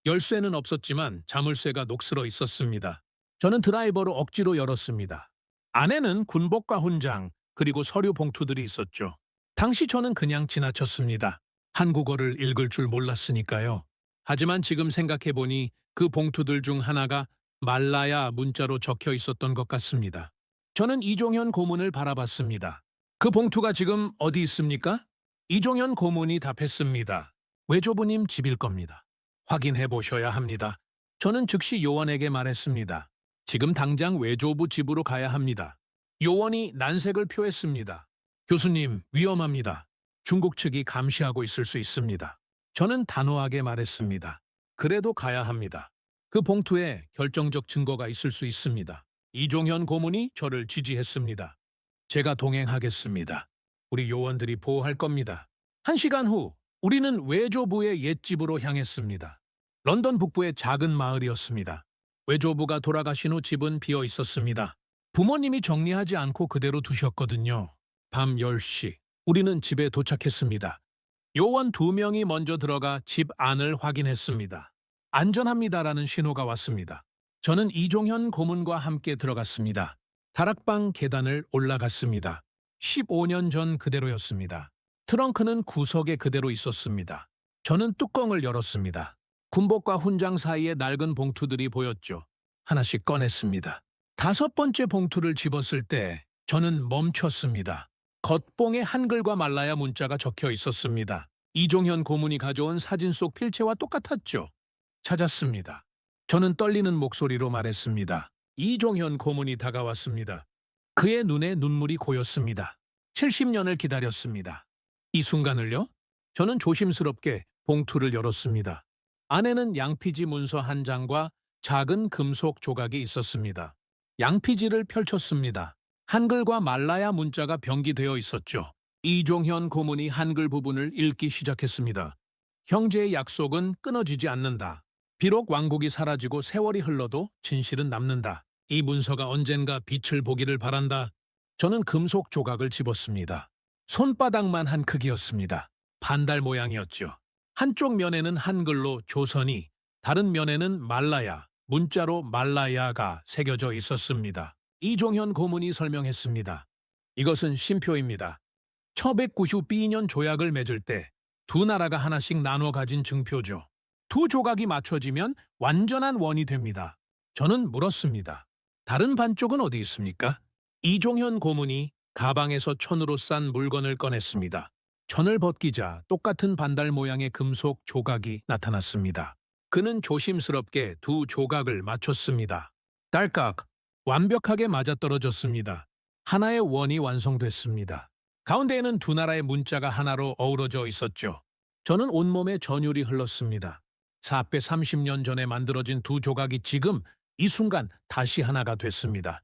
S1: 열쇠는 없었지만 자물쇠가 녹슬어 있었습니다. 저는 드라이버로 억지로 열었습니다. 안에는 군복과 훈장, 그리고 서류 봉투들이 있었죠. 당시 저는 그냥 지나쳤습니다. 한국어를 읽을 줄 몰랐으니까요. 하지만 지금 생각해보니 그 봉투들 중 하나가 말라야 문자로 적혀 있었던 것 같습니다. 저는 이종현 고문을 바라봤습니다. 그 봉투가 지금 어디 있습니까? 이종현 고문이 답했습니다. 외조부님 집일 겁니다. 확인해 보셔야 합니다. 저는 즉시 요원에게 말했습니다. 지금 당장 외조부 집으로 가야 합니다. 요원이 난색을 표했습니다. 교수님, 위험합니다. 중국 측이 감시하고 있을 수 있습니다. 저는 단호하게 말했습니다. 그래도 가야 합니다. 그 봉투에 결정적 증거가 있을 수 있습니다. 이종현 고문이 저를 지지했습니다. 제가 동행하겠습니다. 우리 요원들이 보호할 겁니다. 1시간 후 우리는 외조부의 옛집으로 향했습니다. 런던 북부의 작은 마을이었습니다. 외조부가 돌아가신 후 집은 비어 있었습니다. 부모님이 정리하지 않고 그대로 두셨거든요. 밤 10시 우리는 집에 도착했습니다. 요원 2명이 먼저 들어가 집 안을 확인했습니다. 안전합니다라는 신호가 왔습니다. 저는 이종현 고문과 함께 들어갔습니다. 다락방 계단을 올라갔습니다. 15년 전 그대로였습니다. 트렁크는 구석에 그대로 있었습니다. 저는 뚜껑을 열었습니다. 군복과 훈장 사이에 낡은 봉투들이 보였죠. 하나씩 꺼냈습니다. 5번째 봉투를 집었을 때 저는 멈췄습니다. 겉봉에 한글과 말라야 문자가 적혀 있었습니다. 이종현 고문이 가져온 사진 속 필체와 똑같았죠. 찾았습니다. 저는 떨리는 목소리로 말했습니다. 이종현 고문이 다가왔습니다. 그의 눈에 눈물이 고였습니다. 70년을 기다렸습니다. 이 순간을요? 저는 조심스럽게 봉투를 열었습니다. 안에는 양피지 문서 한 장과 작은 금속 조각이 있었습니다. 양피지를 펼쳤습니다. 한글과 말라야 문자가 병기되어 있었죠. 이종현 고문이 한글 부분을 읽기 시작했습니다. 형제의 약속은 끊어지지 않는다. 비록 왕국이 사라지고 세월이 흘러도 진실은 남는다. 이 문서가 언젠가 빛을 보기를 바란다. 저는 금속 조각을 집었습니다. 손바닥만 한 크기였습니다. 반달 모양이었죠. 한쪽 면에는 한글로 조선이, 다른 면에는 말라야, 문자로 말라야가 새겨져 있었습니다. 이종현 고문이 설명했습니다. 이것은 신표입니다. 1992년 조약을 맺을 때 두 나라가 하나씩 나눠 가진 증표죠. 두 조각이 맞춰지면 완전한 원이 됩니다. 저는 물었습니다. 다른 반쪽은 어디 있습니까? 이종현 고문이 가방에서 천으로 싼 물건을 꺼냈습니다. 천을 벗기자 똑같은 반달 모양의 금속 조각이 나타났습니다. 그는 조심스럽게 두 조각을 맞췄습니다. 딸깍! 완벽하게 맞아떨어졌습니다. 하나의 원이 완성됐습니다. 가운데에는 두 나라의 문자가 하나로 어우러져 있었죠. 저는 온몸에 전율이 흘렀습니다. 430년 전에 만들어진 두 조각이 지금 이 순간 다시 하나가 됐습니다.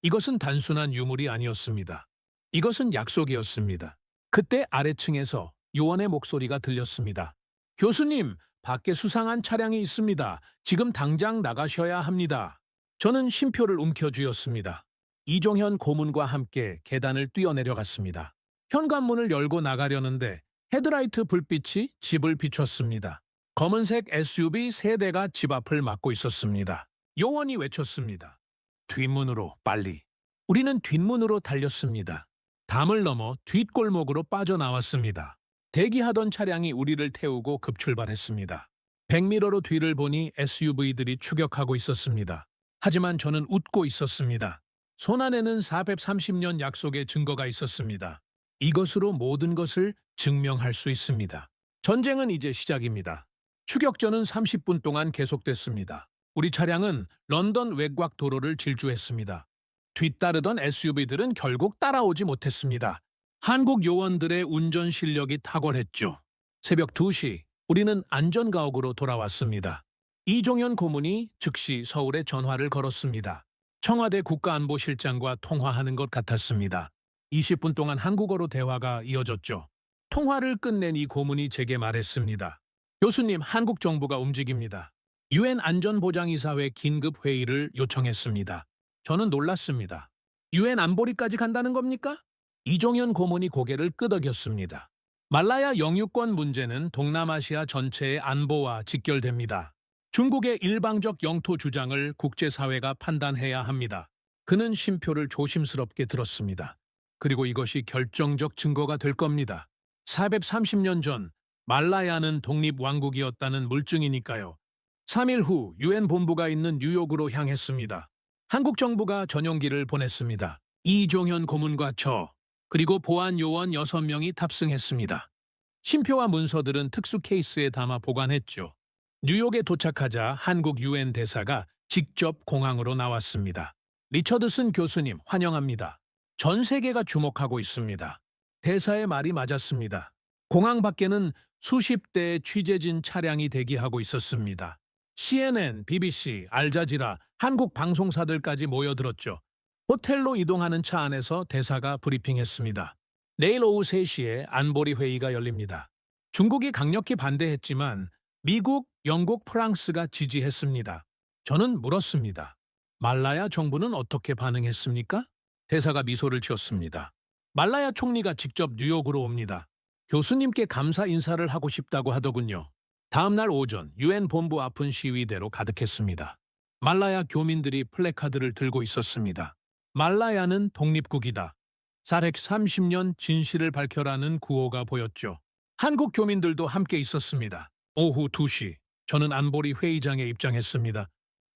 S1: 이것은 단순한 유물이 아니었습니다. 이것은 약속이었습니다. 그때 아래층에서 요원의 목소리가 들렸습니다. 교수님, 밖에 수상한 차량이 있습니다. 지금 당장 나가셔야 합니다. 저는 심표를 움켜쥐었습니다. 이종현 고문과 함께 계단을 뛰어내려갔습니다. 현관문을 열고 나가려는데 헤드라이트 불빛이 집을 비췄습니다. 검은색 SUV 3대가 집 앞을 막고 있었습니다. 요원이 외쳤습니다. 뒷문으로 빨리. 우리는 뒷문으로 달렸습니다. 담을 넘어 뒷골목으로 빠져나왔습니다. 대기하던 차량이 우리를 태우고 급출발했습니다. 백미러로 뒤를 보니 SUV들이 추격하고 있었습니다. 하지만 저는 웃고 있었습니다. 손안에는 430년 약속의 증거가 있었습니다. 이것으로 모든 것을 증명할 수 있습니다. 전쟁은 이제 시작입니다. 추격전은 30분 동안 계속됐습니다. 우리 차량은 런던 외곽 도로를 질주했습니다. 뒤따르던 SUV들은 결국 따라오지 못했습니다. 한국 요원들의 운전 실력이 탁월했죠. 새벽 2시, 우리는 안전가옥으로 돌아왔습니다. 이종현 고문이 즉시 서울에 전화를 걸었습니다. 청와대 국가안보실장과 통화하는 것 같았습니다. 20분 동안 한국어로 대화가 이어졌죠. 통화를 끝낸 이 고문이 제게 말했습니다. 교수님, 한국 정부가 움직입니다. 유엔 안전보장이사회 긴급 회의를 요청했습니다. 저는 놀랐습니다. 유엔 안보리까지 간다는 겁니까? 이종현 고문이 고개를 끄덕였습니다. 말라야 영유권 문제는 동남아시아 전체의 안보와 직결됩니다. 중국의 일방적 영토 주장을 국제사회가 판단해야 합니다. 그는 심표를 조심스럽게 들었습니다. 그리고 이것이 결정적 증거가 될 겁니다. 430년 전 말라야는 독립왕국이었다는 물증이니까요. 3일 후 유엔 본부가 있는 뉴욕으로 향했습니다. 한국 정부가 전용기를 보냈습니다. 이종현 고문과 저, 그리고 보안 요원 6명이 탑승했습니다. 심표와 문서들은 특수 케이스에 담아 보관했죠. 뉴욕에 도착하자 한국 유엔 대사가 직접 공항으로 나왔습니다. 리처드슨 교수님, 환영합니다. 전 세계가 주목하고 있습니다. 대사의 말이 맞았습니다. 공항 밖에는 수십 대의 취재진 차량이 대기하고 있었습니다. CNN, BBC, 알자지라, 한국 방송사들까지 모여들었죠. 호텔로 이동하는 차 안에서 대사가 브리핑했습니다. 내일 오후 3시에 안보리 회의가 열립니다. 중국이 강력히 반대했지만 미국, 영국, 프랑스가 지지했습니다. 저는 물었습니다. 말라야 정부는 어떻게 반응했습니까? 대사가 미소를 지었습니다. 말라야 총리가 직접 뉴욕으로 옵니다. 교수님께 감사 인사를 하고 싶다고 하더군요. 다음 날 오전 유엔 본부 앞은 시위대로 가득했습니다. 말라야 교민들이 플래카드를 들고 있었습니다. 말라야는 독립국이다. 430년 진실을 밝혀라는 구호가 보였죠. 한국 교민들도 함께 있었습니다. 오후 2시 저는 안보리 회의장에 입장했습니다.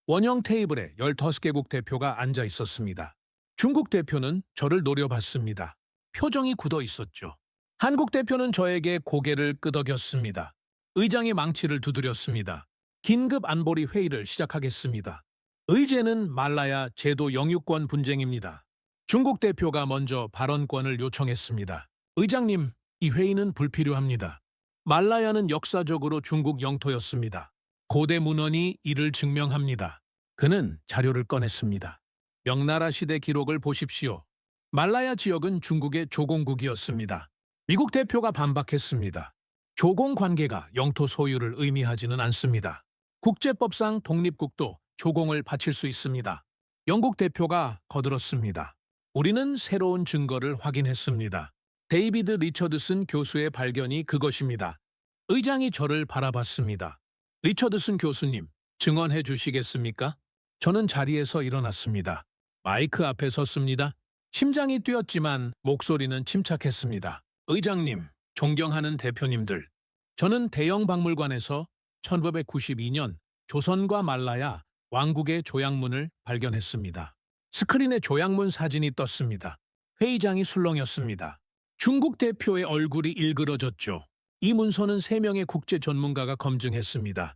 S1: 원형 테이블에 15개국 대표가 앉아 있었습니다. 중국 대표는 저를 노려봤습니다. 표정이 굳어 있었죠. 한국 대표는 저에게 고개를 끄덕였습니다. 의장이 망치를 두드렸습니다. 긴급 안보리 회의를 시작하겠습니다. 의제는 말라야 제도 영유권 분쟁입니다. 중국 대표가 먼저 발언권을 요청했습니다. 의장님, 이 회의는 불필요합니다. 말라야는 역사적으로 중국 영토였습니다. 고대 문헌이 이를 증명합니다. 그는 자료를 꺼냈습니다. 명나라 시대 기록을 보십시오. 말라야 지역은 중국의 조공국이었습니다. 미국 대표가 반박했습니다. 조공 관계가 영토 소유를 의미하지는 않습니다. 국제법상 독립국도 조공을 바칠 수 있습니다. 영국 대표가 거들었습니다. 우리는 새로운 증거를 확인했습니다. 데이비드 리처드슨 교수의 발견이 그것입니다. 의장이 저를 바라봤습니다. 리처드슨 교수님, 증언해 주시겠습니까? 저는 자리에서 일어났습니다. 마이크 앞에 섰습니다. 심장이 뛰었지만 목소리는 침착했습니다. 의장님, 존경하는 대표님들. 저는 대영 박물관에서 1992년 조선과 말라야 왕국의 조약문을 발견했습니다. 스크린에 조약문 사진이 떴습니다. 회의장이 술렁였습니다. 중국 대표의 얼굴이 일그러졌죠. 이 문서는 3명의 국제 전문가가 검증했습니다.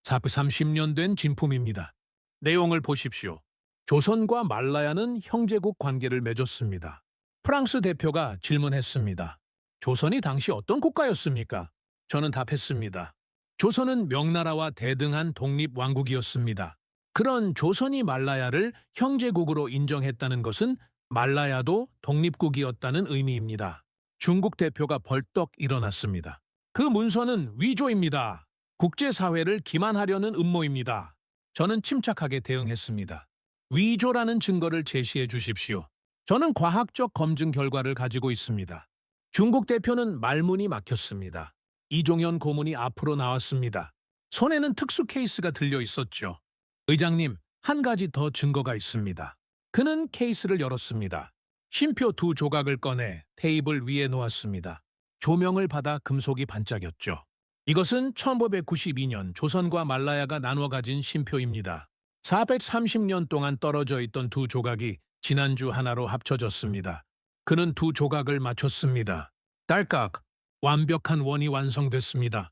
S1: 430년 된 진품입니다. 내용을 보십시오. 조선과 말라야는 형제국 관계를 맺었습니다. 프랑스 대표가 질문했습니다. 조선이 당시 어떤 국가였습니까? 저는 답했습니다. 조선은 명나라와 대등한 독립왕국이었습니다. 그런 조선이 말라야를 형제국으로 인정했다는 것은 말라야도 독립국이었다는 의미입니다. 중국 대표가 벌떡 일어났습니다. 그 문서는 위조입니다. 국제사회를 기만하려는 음모입니다. 저는 침착하게 대응했습니다. 위조라는 증거를 제시해 주십시오. 저는 과학적 검증 결과를 가지고 있습니다. 중국 대표는 말문이 막혔습니다. 이종현 고문이 앞으로 나왔습니다. 손에는 특수 케이스가 들려 있었죠. 의장님, 한 가지 더 증거가 있습니다. 그는 케이스를 열었습니다. 쉼표 2 조각을 꺼내 테이블 위에 놓았습니다. 조명을 받아 금속이 반짝였죠. 이것은 1592년 조선과 말라야가 나눠 가진 쉼표입니다. 430년 동안 떨어져 있던 2 조각이 지난주 하나로 합쳐졌습니다. 그는 2 조각을 맞췄습니다. 딸깍, 완벽한 원이 완성됐습니다.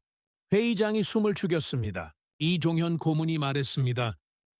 S1: 회의장이 숨을 죽였습니다. 이종현 고문이 말했습니다.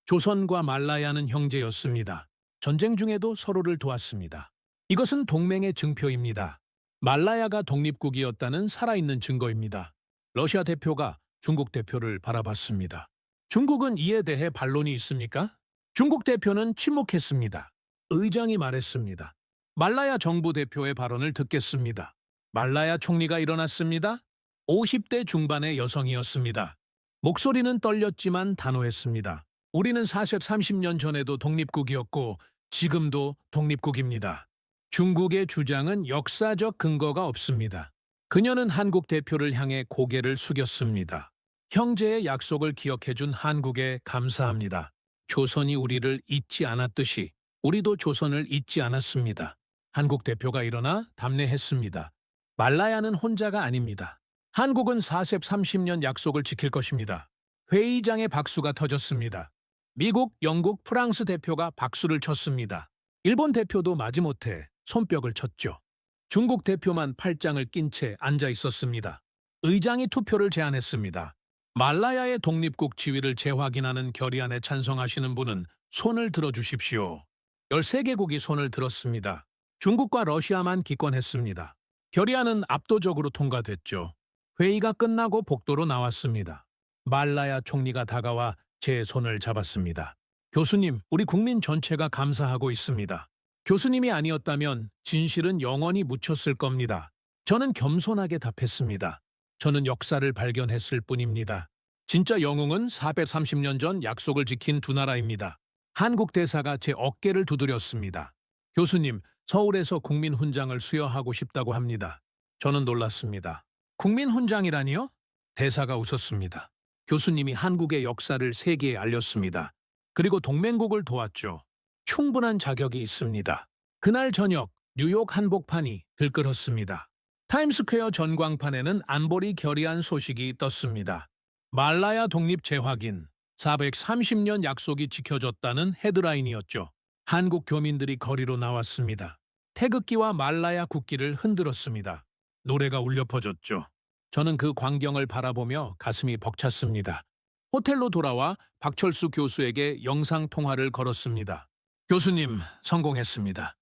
S1: 조선과 말라야는 형제였습니다. 전쟁 중에도 서로를 도왔습니다. 이것은 동맹의 증표입니다. 말라야가 독립국이었다는 살아있는 증거입니다. 러시아 대표가 중국 대표를 바라봤습니다. 중국은 이에 대해 반론이 있습니까? 중국 대표는 침묵했습니다. 의장이 말했습니다. 말라야 정부 대표의 발언을 듣겠습니다. 말라야 총리가 일어났습니다. 50대 중반의 여성이었습니다. 목소리는 떨렸지만 단호했습니다. 우리는 사실 30년 전에도 독립국이었고 지금도 독립국입니다. 중국의 주장은 역사적 근거가 없습니다. 그녀는 한국 대표를 향해 고개를 숙였습니다. 형제의 약속을 기억해준 한국에 감사합니다. 조선이 우리를 잊지 않았듯이 우리도 조선을 잊지 않았습니다. 한국 대표가 일어나 답례했습니다. 말라야는 혼자가 아닙니다. 한국은 430년 약속을 지킬 것입니다. 회의장에 박수가 터졌습니다. 미국, 영국, 프랑스 대표가 박수를 쳤습니다. 일본 대표도 마지못해 손뼉을 쳤죠. 중국 대표만 팔짱을 낀 채 앉아 있었습니다. 의장이 투표를 제안했습니다. 말라야의 독립국 지위를 재확인하는 결의안에 찬성하시는 분은 손을 들어주십시오. 13개국이 손을 들었습니다. 중국과 러시아만 기권했습니다. 결의안은 압도적으로 통과됐죠. 회의가 끝나고 복도로 나왔습니다. 말라야 총리가 다가와 제 손을 잡았습니다. 교수님, 우리 국민 전체가 감사하고 있습니다. 교수님이 아니었다면 진실은 영원히 묻혔을 겁니다. 저는 겸손하게 답했습니다. 저는 역사를 발견했을 뿐입니다. 진짜 영웅은 430년 전 약속을 지킨 두 나라입니다. 한국 대사가 제 어깨를 두드렸습니다. 교수님, 서울에서 국민훈장을 수여하고 싶다고 합니다. 저는 놀랐습니다. 국민훈장이라니요? 대사가 웃었습니다. 교수님이 한국의 역사를 세계에 알렸습니다. 그리고 동맹국을 도왔죠. 충분한 자격이 있습니다. 그날 저녁 뉴욕 한복판이 들끓었습니다. 타임스퀘어 전광판에는 안보리 결의안 소식이 떴습니다. 말라야 독립 재확인, 430년 약속이 지켜졌다는 헤드라인이었죠. 한국 교민들이 거리로 나왔습니다. 태극기와 말라야 국기를 흔들었습니다. 노래가 울려 퍼졌죠. 저는 그 광경을 바라보며 가슴이 벅찼습니다. 호텔로 돌아와 박철수 교수에게 영상통화를 걸었습니다. 교수님, 성공했습니다.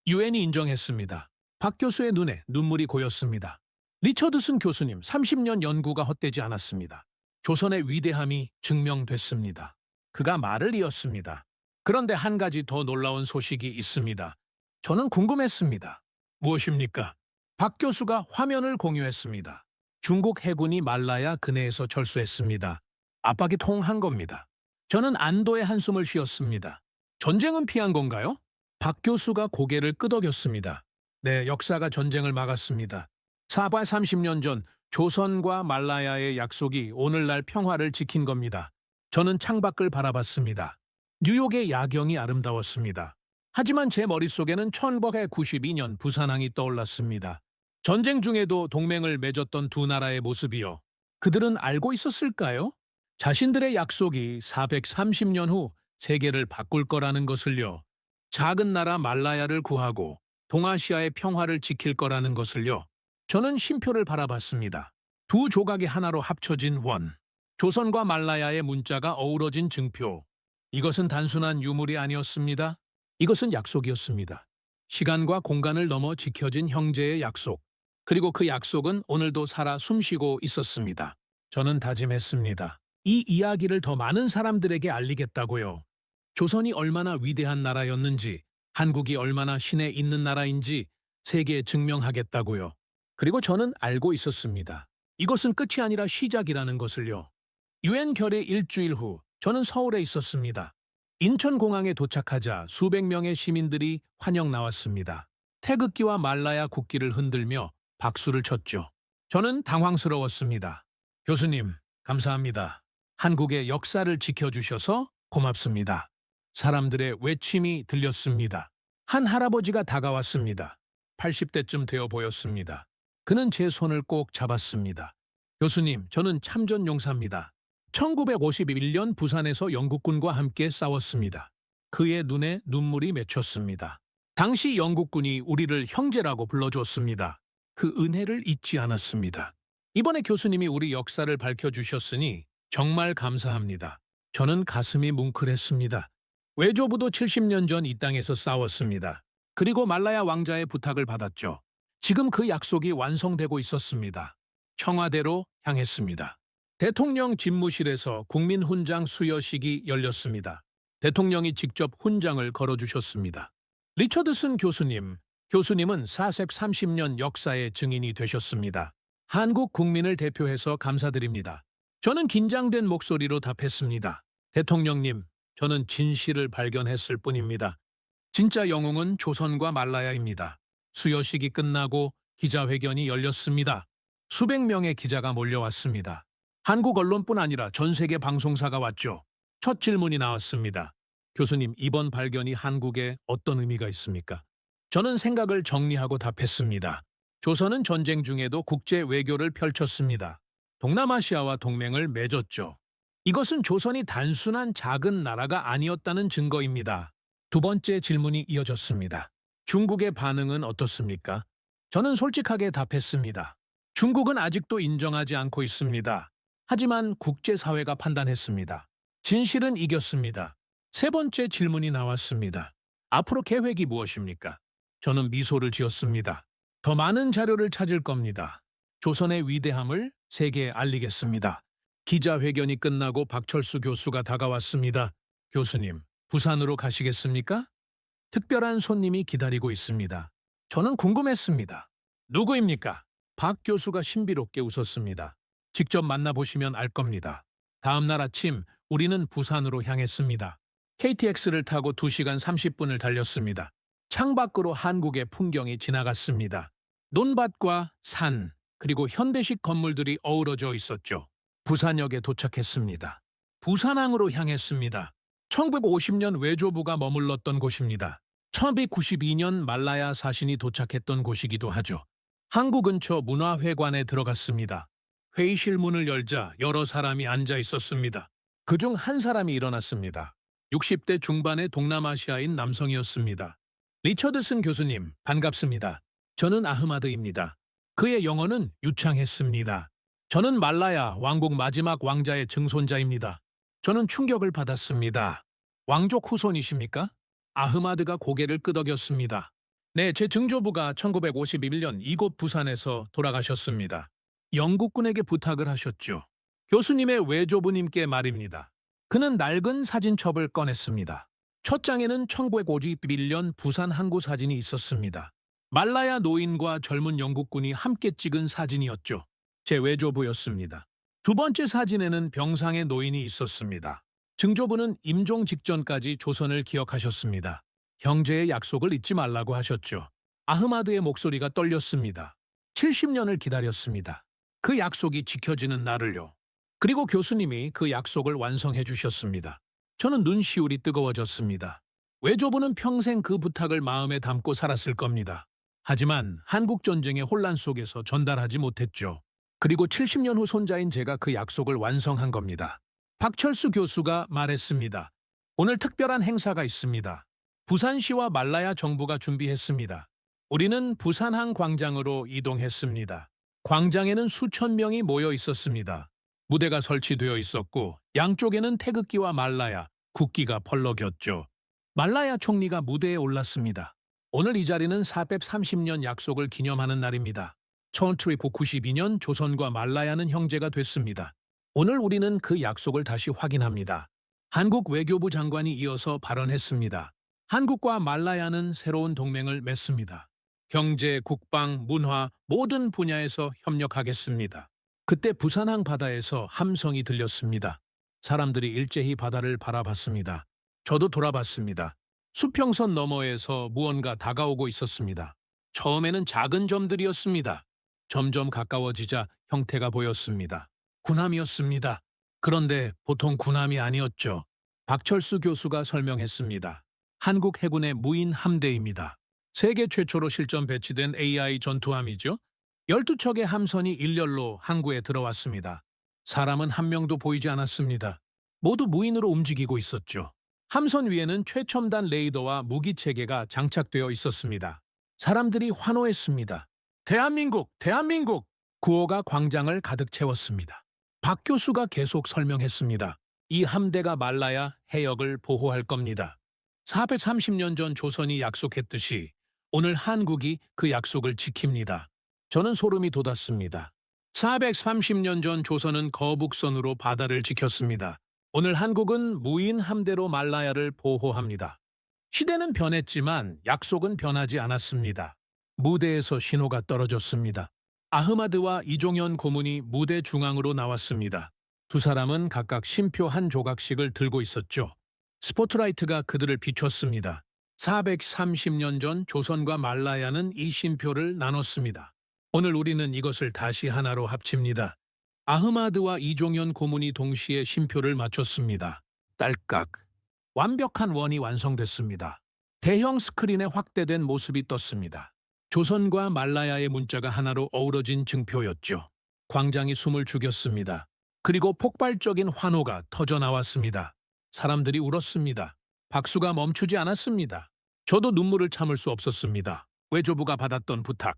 S1: 유엔이 인정했습니다. 박 교수의 눈에 눈물이 고였습니다. 리처드슨 교수님, 30년 연구가 헛되지 않았습니다. 조선의 위대함이 증명됐습니다. 그가 말을 이었습니다. 그런데 한 가지 더 놀라운 소식이 있습니다. 저는 궁금했습니다. 무엇입니까? 박 교수가 화면을 공유했습니다. 중국 해군이 말라야 근해에서 철수했습니다. 압박이 통한 겁니다. 저는 안도의 한숨을 쉬었습니다. 전쟁은 피한 건가요? 박 교수가 고개를 끄덕였습니다. 네, 역사가 전쟁을 막았습니다. 430년 전 조선과 말라야의 약속이 오늘날 평화를 지킨 겁니다. 저는 창밖을 바라봤습니다. 뉴욕의 야경이 아름다웠습니다. 하지만 제 머릿속에는 1992년 부산항이 떠올랐습니다. 전쟁 중에도 동맹을 맺었던 두 나라의 모습이요. 그들은 알고 있었을까요? 자신들의 약속이 430년 후 세계를 바꿀 거라는 것을요. 작은 나라 말라야를 구하고 동아시아의 평화를 지킬 거라는 것을요. 저는 쉼표를 바라봤습니다. 두 조각이 하나로 합쳐진 원. 조선과 말라야의 문자가 어우러진 증표. 이것은 단순한 유물이 아니었습니다. 이것은 약속이었습니다. 시간과 공간을 넘어 지켜진 형제의 약속. 그리고 그 약속은 오늘도 살아 숨쉬고 있었습니다. 저는 다짐했습니다. 이 이야기를 더 많은 사람들에게 알리겠다고요. 조선이 얼마나 위대한 나라였는지, 한국이 얼마나 신에 있는 나라인지 세계에 증명하겠다고요. 그리고 저는 알고 있었습니다. 이것은 끝이 아니라 시작이라는 것을요. 유엔 결의 일주일 후 저는 서울에 있었습니다. 인천공항에 도착하자 수백 명의 시민들이 환영 나왔습니다. 태극기와 말라야 국기를 흔들며 박수를 쳤죠. 저는 당황스러웠습니다. 교수님, 감사합니다. 한국의 역사를 지켜주셔서 고맙습니다. 사람들의 외침이 들렸습니다. 한 할아버지가 다가왔습니다. 80대쯤 되어 보였습니다. 그는 제 손을 꼭 잡았습니다. 교수님, 저는 참전용사입니다. 1951년 부산에서 영국군과 함께 싸웠습니다. 그의 눈에 눈물이 맺혔습니다. 당시 영국군이 우리를 형제라고 불러줬습니다. 그 은혜를 잊지 않았습니다. 이번에 교수님이 우리 역사를 밝혀주셨으니 정말 감사합니다. 저는 가슴이 뭉클했습니다. 외조부도 70년 전 이 땅에서 싸웠습니다. 그리고 말라야 왕자의 부탁을 받았죠. 지금 그 약속이 완성되고 있었습니다. 청와대로 향했습니다. 대통령 집무실에서 국민훈장 수여식이 열렸습니다. 대통령이 직접 훈장을 걸어주셨습니다. 리처드슨 교수님은 430년 역사의 증인이 되셨습니다. 한국 국민을 대표해서 감사드립니다. 저는 긴장된 목소리로 답했습니다. 대통령님, 저는 진실을 발견했을 뿐입니다. 진짜 영웅은 조선과 말라야입니다. 수여식이 끝나고 기자회견이 열렸습니다. 수백 명의 기자가 몰려왔습니다. 한국 언론뿐 아니라 전 세계 방송사가 왔죠. 첫 질문이 나왔습니다. 교수님, 이번 발견이 한국에 어떤 의미가 있습니까? 저는 생각을 정리하고 답했습니다. 조선은 전쟁 중에도 국제 외교를 펼쳤습니다. 동남아시아와 동맹을 맺었죠. 이것은 조선이 단순한 작은 나라가 아니었다는 증거입니다. 두 번째 질문이 이어졌습니다. 중국의 반응은 어떻습니까? 저는 솔직하게 답했습니다. 중국은 아직도 인정하지 않고 있습니다. 하지만 국제사회가 판단했습니다. 진실은 이겼습니다. 세 번째 질문이 나왔습니다. 앞으로 계획이 무엇입니까? 저는 미소를 지었습니다. 더 많은 자료를 찾을 겁니다. 조선의 위대함을 세계에 알리겠습니다. 기자회견이 끝나고 박철수 교수가 다가왔습니다. 교수님, 부산으로 가시겠습니까? 특별한 손님이 기다리고 있습니다. 저는 궁금했습니다. 누구입니까? 박 교수가 신비롭게 웃었습니다. 직접 만나보시면 알 겁니다. 다음 날 아침 우리는 부산으로 향했습니다. KTX를 타고 2시간 30분을 달렸습니다. 창밖으로 한국의 풍경이 지나갔습니다. 논밭과 산, 그리고 현대식 건물들이 어우러져 있었죠. 부산역에 도착했습니다. 부산항으로 향했습니다. 1950년 외조부가 머물렀던 곳입니다. 1992년 말라야 사신이 도착했던 곳이기도 하죠. 항구 근처 문화회관에 들어갔습니다. 회의실 문을 열자 여러 사람이 앉아 있었습니다. 그중 한 사람이 일어났습니다. 60대 중반의 동남아시아인 남성이었습니다. 리처드슨 교수님, 반갑습니다. 저는 아흐마드입니다. 그의 영어는 유창했습니다. 저는 말라야 왕국 마지막 왕자의 증손자입니다. 저는 충격을 받았습니다. 왕족 후손이십니까? 아흐마드가 고개를 끄덕였습니다. 네, 제 증조부가 1951년 이곳 부산에서 돌아가셨습니다. 영국군에게 부탁을 하셨죠. 교수님의 외조부님께 말입니다. 그는 낡은 사진첩을 꺼냈습니다. 첫 장에는 1951년 부산 항구 사진이 있었습니다. 말라야 노인과 젊은 영국군이 함께 찍은 사진이었죠. 제 외조부였습니다. 두 번째 사진에는 병상의 노인이 있었습니다. 증조부는 임종 직전까지 조선을 기억하셨습니다. 형제의 약속을 잊지 말라고 하셨죠. 아흐마드의 목소리가 떨렸습니다. 70년을 기다렸습니다. 그 약속이 지켜지는 날을요. 그리고 교수님이 그 약속을 완성해 주셨습니다. 저는 눈시울이 뜨거워졌습니다. 외조부는 평생 그 부탁을 마음에 담고 살았을 겁니다. 하지만 한국전쟁의 혼란 속에서 전달하지 못했죠. 그리고 70년 후 손자인 제가 그 약속을 완성한 겁니다. 박철수 교수가 말했습니다. 오늘 특별한 행사가 있습니다. 부산시와 말라야 정부가 준비했습니다. 우리는 부산항 광장으로 이동했습니다. 광장에는 수천 명이 모여 있었습니다. 무대가 설치되어 있었고 양쪽에는 태극기와 말라야, 국기가 펄럭였죠. 말라야 총리가 무대에 올랐습니다. 오늘 이 자리는 430년 약속을 기념하는 날입니다. 1992년 조선과 말라야는 형제가 됐습니다. 오늘 우리는 그 약속을 다시 확인합니다. 한국 외교부 장관이 이어서 발언했습니다. 한국과 말라야는 새로운 동맹을 맺습니다. 경제, 국방, 문화 모든 분야에서 협력하겠습니다. 그때 부산항 바다에서 함성이 들렸습니다. 사람들이 일제히 바다를 바라봤습니다. 저도 돌아봤습니다. 수평선 너머에서 무언가 다가오고 있었습니다. 처음에는 작은 점들이었습니다. 점점 가까워지자 형태가 보였습니다. 군함이었습니다. 그런데 보통 군함이 아니었죠. 박철수 교수가 설명했습니다. 한국 해군의 무인 함대입니다. 세계 최초로 실전 배치된 AI 전투함이죠. 12척의 함선이 일렬로 항구에 들어왔습니다. 사람은 한 명도 보이지 않았습니다. 모두 무인으로 움직이고 있었죠. 함선 위에는 최첨단 레이더와 무기 체계가 장착되어 있었습니다. 사람들이 환호했습니다. 대한민국! 대한민국! 구호가 광장을 가득 채웠습니다. 박 교수가 계속 설명했습니다. 이 함대가 말라야 해역을 보호할 겁니다. 430년 전 조선이 약속했듯이 오늘 한국이 그 약속을 지킵니다. 저는 소름이 돋았습니다. 430년 전 조선은 거북선으로 바다를 지켰습니다. 오늘 한국은 무인 함대로 말라야를 보호합니다. 시대는 변했지만 약속은 변하지 않았습니다. 무대에서 신호가 떨어졌습니다. 아흐마드와 이종현 고문이 무대 중앙으로 나왔습니다. 두 사람은 각각 쉼표 한 조각씩을 들고 있었죠. 스포트라이트가 그들을 비췄습니다. 430년 전 조선과 말라야는 이 쉼표를 나눴습니다. 오늘 우리는 이것을 다시 하나로 합칩니다. 아흐마드와 이종현 고문이 동시에 쉼표를 맞췄습니다. 딸깍. 완벽한 원이 완성됐습니다. 대형 스크린에 확대된 모습이 떴습니다. 조선과 말라야의 문자가 하나로 어우러진 증표였죠. 광장이 숨을 죽였습니다. 그리고 폭발적인 환호가 터져나왔습니다. 사람들이 울었습니다. 박수가 멈추지 않았습니다. 저도 눈물을 참을 수 없었습니다. 외조부가 받았던 부탁,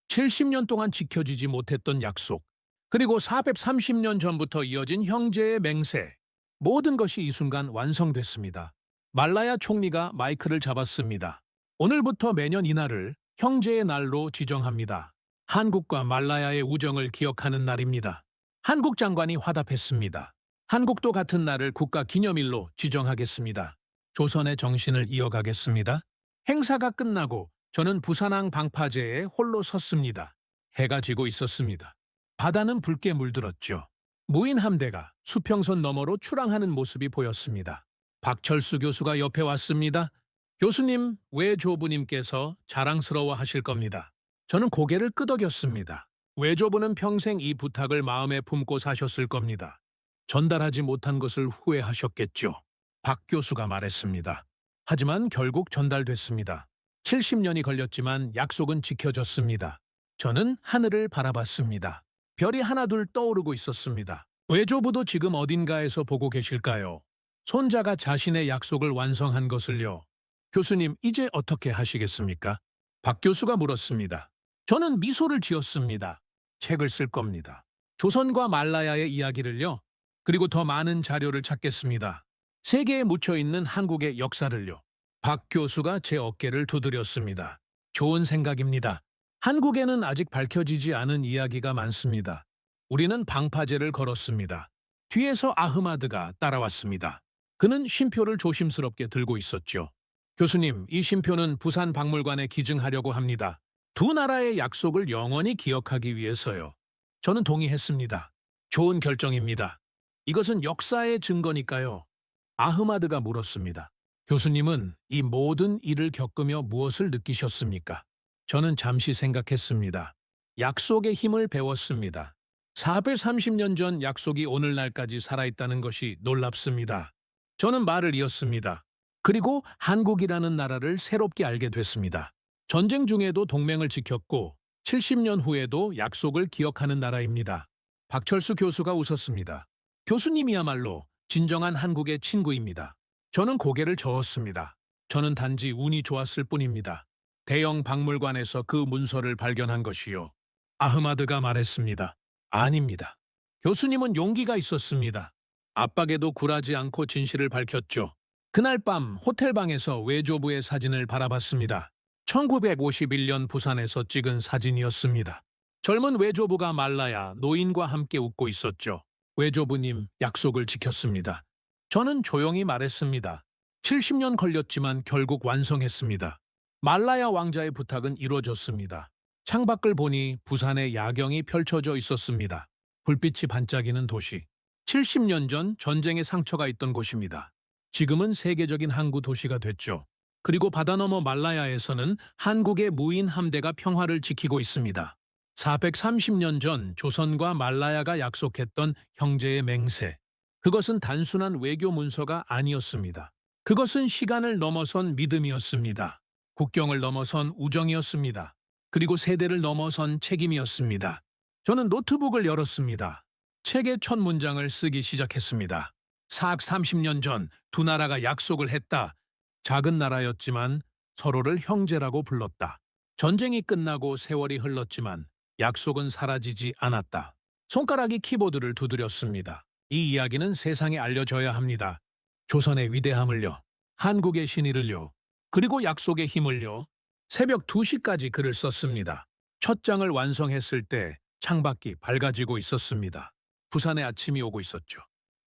S1: 70년 동안 지켜지지 못했던 약속, 그리고 430년 전부터 이어진 형제의 맹세, 모든 것이 이 순간 완성됐습니다. 말라야 총리가 마이크를 잡았습니다. 오늘부터 매년 이날을 형제의 날로 지정합니다. 한국과 말라야의 우정을 기억하는 날입니다. 한국 장관이 화답했습니다. 한국도 같은 날을 국가기념일로 지정하겠습니다. 조선의 정신을 이어가겠습니다. 행사가 끝나고 저는 부산항 방파제에 홀로 섰습니다. 해가 지고 있었습니다. 바다는 붉게 물들었죠. 무인 함대가 수평선 너머로 출항하는 모습이 보였습니다. 박철수 교수가 옆에 왔습니다. 교수님, 외조부님께서 자랑스러워 하실 겁니다. 저는 고개를 끄덕였습니다. 외조부는 평생 이 부탁을 마음에 품고 사셨을 겁니다. 전달하지 못한 것을 후회하셨겠죠. 박 교수가 말했습니다. 하지만 결국 전달됐습니다. 70년이 걸렸지만 약속은 지켜졌습니다. 저는 하늘을 바라봤습니다. 별이 하나둘 떠오르고 있었습니다. 외조부도 지금 어딘가에서 보고 계실까요? 손자가 자신의 약속을 완성한 것을요. 교수님, 이제 어떻게 하시겠습니까? 박 교수가 물었습니다. 저는 미소를 지었습니다. 책을 쓸 겁니다. 조선과 말라야의 이야기를요. 그리고 더 많은 자료를 찾겠습니다. 세계에 묻혀있는 한국의 역사를요. 박 교수가 제 어깨를 두드렸습니다. 좋은 생각입니다. 한국에는 아직 밝혀지지 않은 이야기가 많습니다. 우리는 방파제를 걸었습니다. 뒤에서 아흐마드가 따라왔습니다. 그는 쉼표를 조심스럽게 들고 있었죠. 교수님, 이 쉼표는 부산 박물관에 기증하려고 합니다. 두 나라의 약속을 영원히 기억하기 위해서요. 저는 동의했습니다. 좋은 결정입니다. 이것은 역사의 증거니까요. 아흐마드가 물었습니다. 교수님은 이 모든 일을 겪으며 무엇을 느끼셨습니까? 저는 잠시 생각했습니다. 약속의 힘을 배웠습니다. 430년 전 약속이 오늘날까지 살아있다는 것이 놀랍습니다. 저는 말을 이었습니다. 그리고 한국이라는 나라를 새롭게 알게 됐습니다. 전쟁 중에도 동맹을 지켰고 70년 후에도 약속을 기억하는 나라입니다. 박철수 교수가 웃었습니다. 교수님이야말로 진정한 한국의 친구입니다. 저는 고개를 저었습니다. 저는 단지 운이 좋았을 뿐입니다. 대형 박물관에서 그 문서를 발견한 것이요. 아흐마드가 말했습니다. 아닙니다. 교수님은 용기가 있었습니다. 압박에도 굴하지 않고 진실을 밝혔죠. 그날 밤 호텔방에서 외조부의 사진을 바라봤습니다. 1951년 부산에서 찍은 사진이었습니다. 젊은 외조부가 말라야 노인과 함께 웃고 있었죠. 외조부님, 약속을 지켰습니다. 저는 조용히 말했습니다. 70년 걸렸지만 결국 완성했습니다. 말라야 왕자의 부탁은 이루어졌습니다. 창밖을 보니 부산의 야경이 펼쳐져 있었습니다. 불빛이 반짝이는 도시. 70년 전 전쟁의 상처가 있던 곳입니다. 지금은 세계적인 항구 도시가 됐죠. 그리고 바다 너머 말라야에서는 한국의 무인 함대가 평화를 지키고 있습니다. 430년 전 조선과 말라야가 약속했던 형제의 맹세. 그것은 단순한 외교 문서가 아니었습니다. 그것은 시간을 넘어선 믿음이었습니다. 국경을 넘어선 우정이었습니다. 그리고 세대를 넘어선 책임이었습니다. 저는 노트북을 열었습니다. 책의 첫 문장을 쓰기 시작했습니다. 430년 전 두 나라가 약속을 했다. 작은 나라였지만 서로를 형제라고 불렀다. 전쟁이 끝나고 세월이 흘렀지만 약속은 사라지지 않았다. 손가락이 키보드를 두드렸습니다. 이 이야기는 세상에 알려져야 합니다. 조선의 위대함을요. 한국의 신의를요. 그리고 약속의 힘을요. 새벽 2시까지 글을 썼습니다. 첫 장을 완성했을 때 창밖이 밝아지고 있었습니다. 부산의 아침이 오고 있었죠.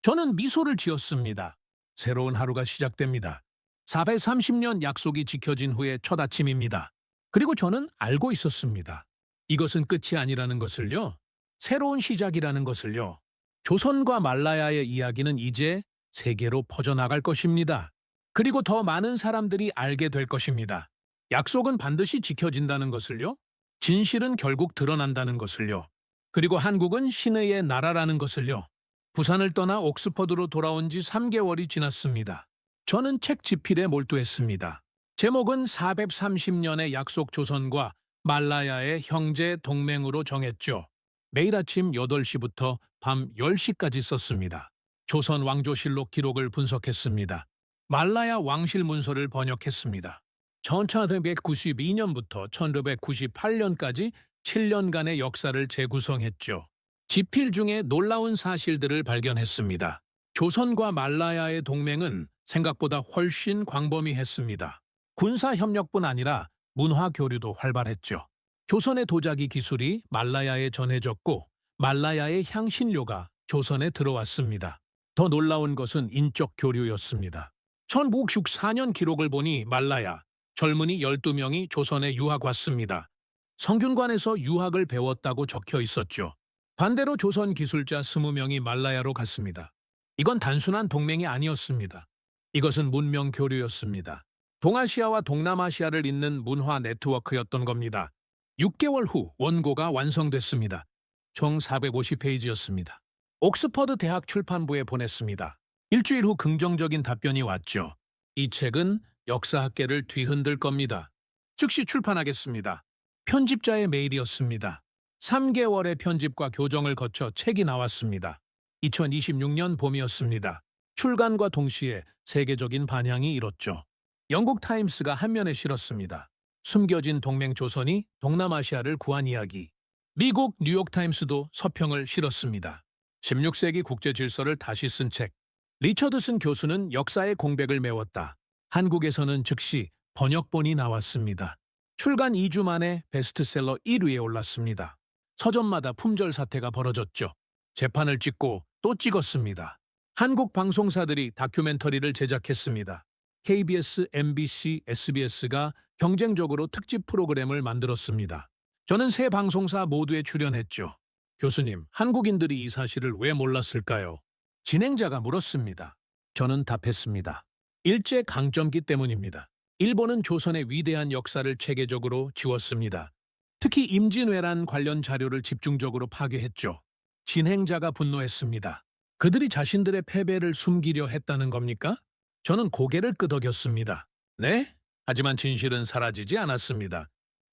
S1: 저는 미소를 지었습니다. 새로운 하루가 시작됩니다. 430년 약속이 지켜진 후의 첫 아침입니다. 그리고 저는 알고 있었습니다. 이것은 끝이 아니라는 것을요. 새로운 시작이라는 것을요. 조선과 말라야의 이야기는 이제 세계로 퍼져나갈 것입니다. 그리고 더 많은 사람들이 알게 될 것입니다. 약속은 반드시 지켜진다는 것을요. 진실은 결국 드러난다는 것을요. 그리고 한국은 신의의 나라라는 것을요. 부산을 떠나 옥스퍼드로 돌아온 지 3개월이 지났습니다. 저는 책 집필에 몰두했습니다. 제목은 430년의 약속 조선과 말라야의 형제 동맹으로 정했죠. 매일 아침 8시부터 밤 10시까지 썼습니다. 조선 왕조실록 기록을 분석했습니다. 말라야 왕실 문서를 번역했습니다. 1492년부터 1698년까지 7년간의 역사를 재구성했죠. 집필 중에 놀라운 사실들을 발견했습니다. 조선과 말라야의 동맹은 생각보다 훨씬 광범위했습니다. 군사 협력뿐 아니라 문화 교류도 활발했죠. 조선의 도자기 기술이 말라야에 전해졌고 말라야의 향신료가 조선에 들어왔습니다. 더 놀라운 것은 인적 교류였습니다. 1564년 기록을 보니 말라야 젊은이 12명이 조선에 유학 왔습니다. 성균관에서 유학을 배웠다고 적혀 있었죠. 반대로 조선 기술자 20명이 말라야로 갔습니다. 이건 단순한 동맹이 아니었습니다. 이것은 문명 교류였습니다. 동아시아와 동남아시아를 잇는 문화 네트워크였던 겁니다. 6개월 후 원고가 완성됐습니다. 총 450페이지였습니다. 옥스퍼드 대학 출판부에 보냈습니다. 일주일 후 긍정적인 답변이 왔죠. 이 책은 역사학계를 뒤흔들 겁니다. 즉시 출판하겠습니다. 편집자의 메일이었습니다. 3개월의 편집과 교정을 거쳐 책이 나왔습니다. 2026년 봄이었습니다. 출간과 동시에 세계적인 반향이 일었죠. 영국 타임스가 한면에 실었습니다. 숨겨진 동맹 조선이 동남아시아를 구한 이야기. 미국 뉴욕타임스도 서평을 실었습니다. 16세기 국제 질서를 다시 쓴 책. 리처드슨 교수는 역사의 공백을 메웠다. 한국에서는 즉시 번역본이 나왔습니다. 출간 2주 만에 베스트셀러 1위에 올랐습니다. 서점마다 품절 사태가 벌어졌죠. 재판을 찍고 또 찍었습니다. 한국 방송사들이 다큐멘터리를 제작했습니다. KBS, MBC, SBS가 경쟁적으로 특집 프로그램을 만들었습니다. 저는 세 방송사 모두에 출연했죠. 교수님, 한국인들이 이 사실을 왜 몰랐을까요? 진행자가 물었습니다. 저는 답했습니다. 일제 강점기 때문입니다. 일본은 조선의 위대한 역사를 체계적으로 지웠습니다. 특히 임진왜란 관련 자료를 집중적으로 파괴했죠. 진행자가 분노했습니다. 그들이 자신들의 패배를 숨기려 했다는 겁니까? 저는 고개를 끄덕였습니다. 네? 하지만 진실은 사라지지 않았습니다.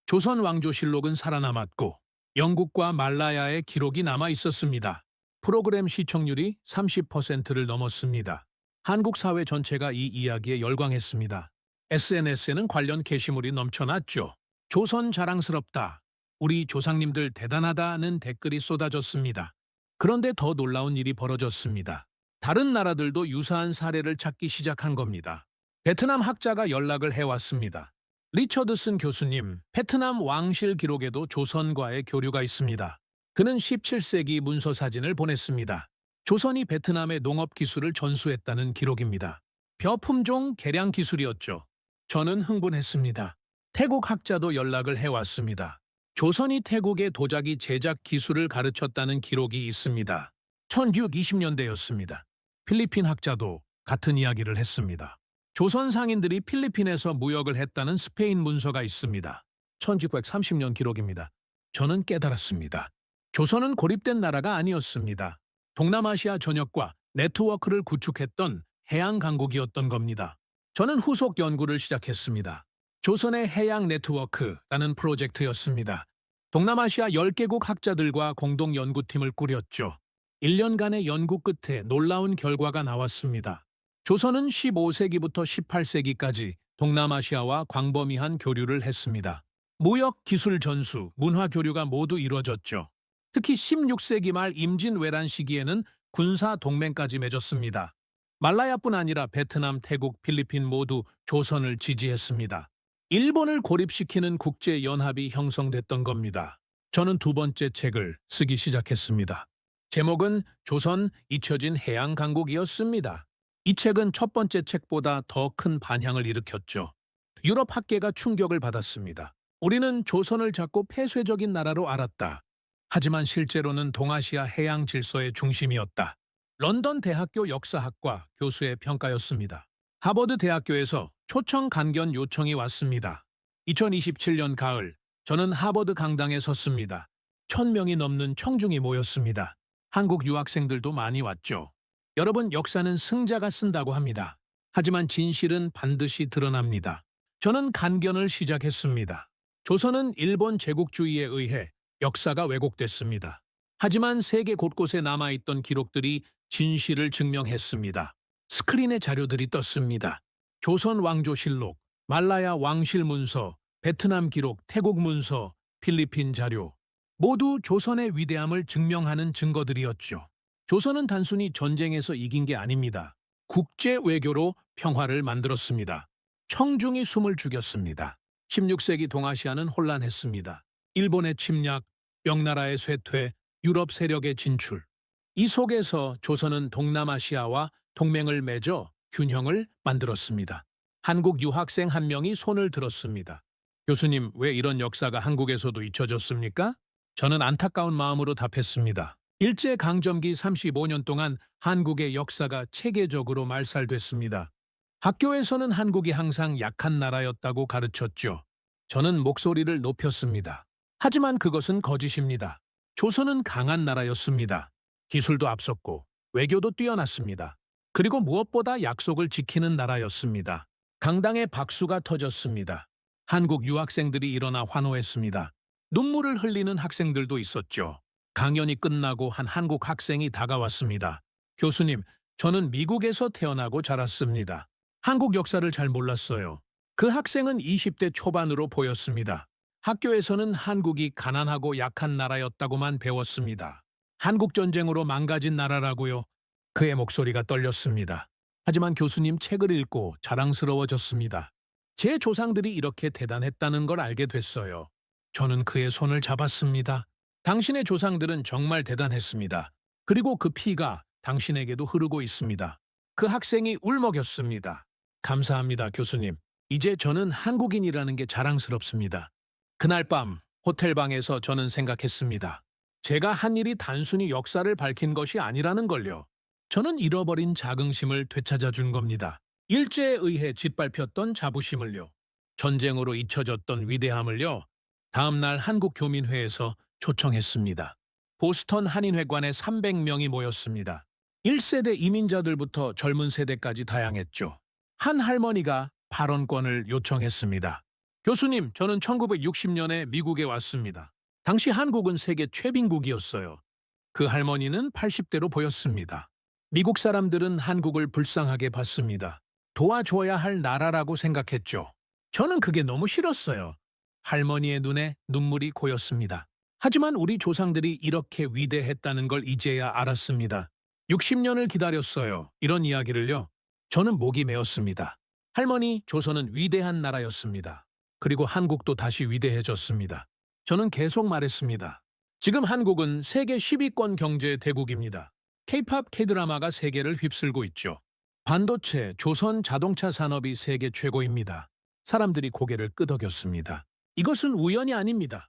S1: 조선 왕조실록은 살아남았고 영국과 말라야의 기록이 남아 있었습니다. 프로그램 시청률이 30%를 넘었습니다. 한국 사회 전체가 이 이야기에 열광했습니다. SNS에는 관련 게시물이 넘쳐났죠. 조선 자랑스럽다. 우리 조상님들 대단하다는 댓글이 쏟아졌습니다. 그런데 더 놀라운 일이 벌어졌습니다. 다른 나라들도 유사한 사례를 찾기 시작한 겁니다. 베트남 학자가 연락을 해왔습니다. 리처드슨 교수님, 베트남 왕실 기록에도 조선과의 교류가 있습니다. 그는 17세기 문서 사진을 보냈습니다. 조선이 베트남의 농업 기술을 전수했다는 기록입니다. 벼품종 개량 기술이었죠. 저는 흥분했습니다. 태국 학자도 연락을 해왔습니다. 조선이 태국의 도자기 제작 기술을 가르쳤다는 기록이 있습니다. 1920년대였습니다. 필리핀 학자도 같은 이야기를 했습니다. 조선 상인들이 필리핀에서 무역을 했다는 스페인 문서가 있습니다. 1930년 기록입니다. 저는 깨달았습니다. 조선은 고립된 나라가 아니었습니다. 동남아시아 전역과 네트워크를 구축했던 해양 강국이었던 겁니다. 저는 후속 연구를 시작했습니다. 조선의 해양 네트워크라는 프로젝트였습니다. 동남아시아 10개국 학자들과 공동 연구팀을 꾸렸죠. 1년간의 연구 끝에 놀라운 결과가 나왔습니다. 조선은 15세기부터 18세기까지 동남아시아와 광범위한 교류를 했습니다. 무역, 기술 전수, 문화 교류가 모두 이루어졌죠. 특히 16세기 말 임진왜란 시기에는 군사 동맹까지 맺었습니다. 말라야뿐 아니라 베트남, 태국, 필리핀 모두 조선을 지지했습니다. 일본을 고립시키는 국제연합이 형성됐던 겁니다. 저는 두 번째 책을 쓰기 시작했습니다. 제목은 조선 잊혀진 해양 강국이었습니다. 이 책은 첫 번째 책보다 더 큰 반향을 일으켰죠. 유럽 학계가 충격을 받았습니다. 우리는 조선을 자꾸 폐쇄적인 나라로 알았다. 하지만 실제로는 동아시아 해양 질서의 중심이었다. 런던 대학교 역사학과 교수의 평가였습니다. 하버드 대학교에서 초청 간견 요청이 왔습니다. 2027년 가을, 저는 하버드 강당에 섰습니다. 1000명이 넘는 청중이 모였습니다. 한국 유학생들도 많이 왔죠. 여러분, 역사는 승자가 쓴다고 합니다. 하지만 진실은 반드시 드러납니다. 저는 간견을 시작했습니다. 조선은 일본 제국주의에 의해 역사가 왜곡됐습니다. 하지만 세계 곳곳에 남아있던 기록들이 진실을 증명했습니다. 스크린에 자료들이 떴습니다. 조선 왕조실록, 말라야 왕실 문서, 베트남 기록, 태국 문서, 필리핀 자료. 모두 조선의 위대함을 증명하는 증거들이었죠. 조선은 단순히 전쟁에서 이긴 게 아닙니다. 국제 외교로 평화를 만들었습니다. 청중이 숨을 죽였습니다. 16세기 동아시아는 혼란했습니다. 일본의 침략, 명나라의 쇠퇴, 유럽 세력의 진출. 이 속에서 조선은 동남아시아와 동맹을 맺어 균형을 만들었습니다. 한국 유학생 한 명이 손을 들었습니다. 교수님, 왜 이런 역사가 한국에서도 잊혀졌습니까? 저는 안타까운 마음으로 답했습니다. 일제강점기 35년 동안 한국의 역사가 체계적으로 말살됐습니다. 학교에서는 한국이 항상 약한 나라였다고 가르쳤죠. 저는 목소리를 높였습니다. 하지만 그것은 거짓입니다. 조선은 강한 나라였습니다. 기술도 앞섰고 외교도 뛰어났습니다. 그리고 무엇보다 약속을 지키는 나라였습니다. 강당에 박수가 터졌습니다. 한국 유학생들이 일어나 환호했습니다. 눈물을 흘리는 학생들도 있었죠. 강연이 끝나고 한 한국 학생이 다가왔습니다. 교수님, 저는 미국에서 태어나고 자랐습니다. 한국 역사를 잘 몰랐어요. 그 학생은 20대 초반으로 보였습니다. 학교에서는 한국이 가난하고 약한 나라였다고만 배웠습니다. 한국전쟁으로 망가진 나라라고요. 그의 목소리가 떨렸습니다. 하지만 교수님 책을 읽고 자랑스러워졌습니다. 제 조상들이 이렇게 대단했다는 걸 알게 됐어요. 저는 그의 손을 잡았습니다. 당신의 조상들은 정말 대단했습니다. 그리고 그 피가 당신에게도 흐르고 있습니다. 그 학생이 울먹였습니다. 감사합니다, 교수님. 이제 저는 한국인이라는 게 자랑스럽습니다. 그날 밤 호텔방에서 저는 생각했습니다. 제가 한 일이 단순히 역사를 밝힌 것이 아니라는 걸요. 저는 잃어버린 자긍심을 되찾아준 겁니다. 일제에 의해 짓밟혔던 자부심을요. 전쟁으로 잊혀졌던 위대함을요. 다음날 한국교민회에서 초청했습니다. 보스턴 한인회관에 300명이 모였습니다. 1세대 이민자들부터 젊은 세대까지 다양했죠. 한 할머니가 발언권을 요청했습니다. 교수님, 저는 1960년에 미국에 왔습니다. 당시 한국은 세계 최빈국이었어요. 그 할머니는 80대로 보였습니다. 미국 사람들은 한국을 불쌍하게 봤습니다. 도와줘야 할 나라라고 생각했죠. 저는 그게 너무 싫었어요. 할머니의 눈에 눈물이 고였습니다. 하지만 우리 조상들이 이렇게 위대했다는 걸 이제야 알았습니다. 60년을 기다렸어요. 이런 이야기를요. 저는 목이 메었습니다. 할머니, 조선은 위대한 나라였습니다. 그리고 한국도 다시 위대해졌습니다. 저는 계속 말했습니다. 지금 한국은 세계 10위권 경제 대국입니다. K-팝, K-드라마가 세계를 휩쓸고 있죠. 반도체, 조선 자동차 산업이 세계 최고입니다. 사람들이 고개를 끄덕였습니다. 이것은 우연이 아닙니다.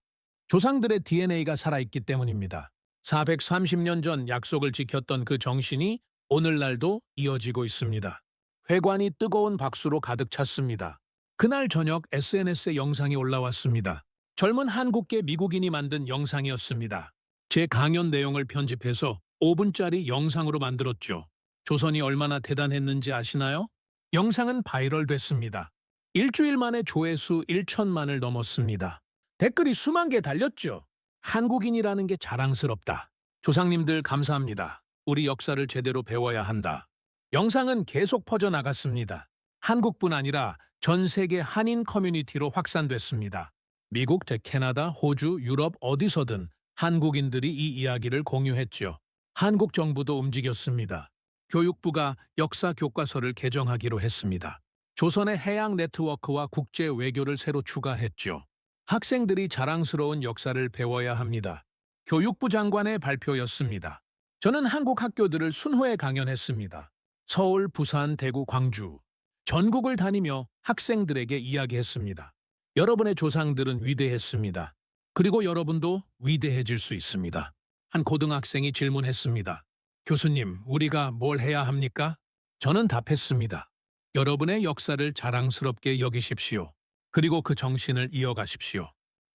S1: 조상들의 DNA가 살아있기 때문입니다. 430년 전 약속을 지켰던 그 정신이 오늘날도 이어지고 있습니다. 회관이 뜨거운 박수로 가득 찼습니다. 그날 저녁 SNS에 영상이 올라왔습니다. 젊은 한국계 미국인이 만든 영상이었습니다. 제 강연 내용을 편집해서 5분짜리 영상으로 만들었죠. 조선이 얼마나 대단했는지 아시나요? 영상은 바이럴됐습니다. 일주일 만에 조회수 1천만을 넘었습니다. 댓글이 수만 개 달렸죠. 한국인이라는 게 자랑스럽다. 조상님들 감사합니다. 우리 역사를 제대로 배워야 한다. 영상은 계속 퍼져나갔습니다. 한국뿐 아니라 전 세계 한인 커뮤니티로 확산됐습니다. 미국, 캐나다, 호주, 유럽 어디서든 한국인들이 이 이야기를 공유했죠. 한국 정부도 움직였습니다. 교육부가 역사 교과서를 개정하기로 했습니다. 조선의 해양 네트워크와 국제 외교를 새로 추가했죠. 학생들이 자랑스러운 역사를 배워야 합니다. 교육부 장관의 발표였습니다. 저는 한국 학교들을 순회에 강연했습니다. 서울, 부산, 대구, 광주. 전국을 다니며 학생들에게 이야기했습니다. 여러분의 조상들은 위대했습니다. 그리고 여러분도 위대해질 수 있습니다. 한 고등학생이 질문했습니다. 교수님, 우리가 뭘 해야 합니까? 저는 답했습니다. 여러분의 역사를 자랑스럽게 여기십시오. 그리고 그 정신을 이어가십시오.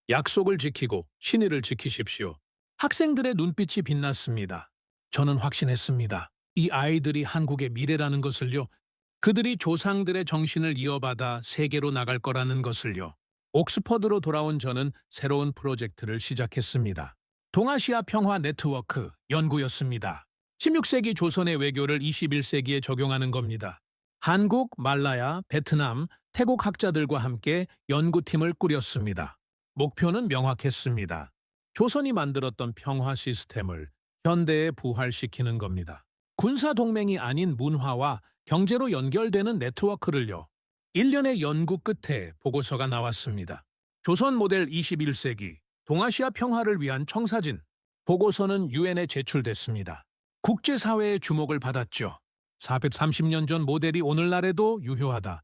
S1: 약속을 지키고 신의를 지키십시오. 학생들의 눈빛이 빛났습니다. 저는 확신했습니다. 이 아이들이 한국의 미래라는 것을요. 그들이 조상들의 정신을 이어받아 세계로 나갈 거라는 것을요. 옥스퍼드로 돌아온 저는 새로운 프로젝트를 시작했습니다. 동아시아 평화 네트워크 연구였습니다. 16세기 조선의 외교를 21세기에 적용하는 겁니다. 한국, 말라야, 베트남, 태국 학자들과 함께 연구팀을 꾸렸습니다. 목표는 명확했습니다. 조선이 만들었던 평화 시스템을 현대에 부활시키는 겁니다. 군사동맹이 아닌 문화와 경제로 연결되는 네트워크를요. 1년의 연구 끝에 보고서가 나왔습니다. 조선 모델 21세기 동아시아 평화를 위한 청사진. 보고서는 유엔에 제출됐습니다. 국제사회의 주목을 받았죠. 430년 전 모델이 오늘날에도 유효하다.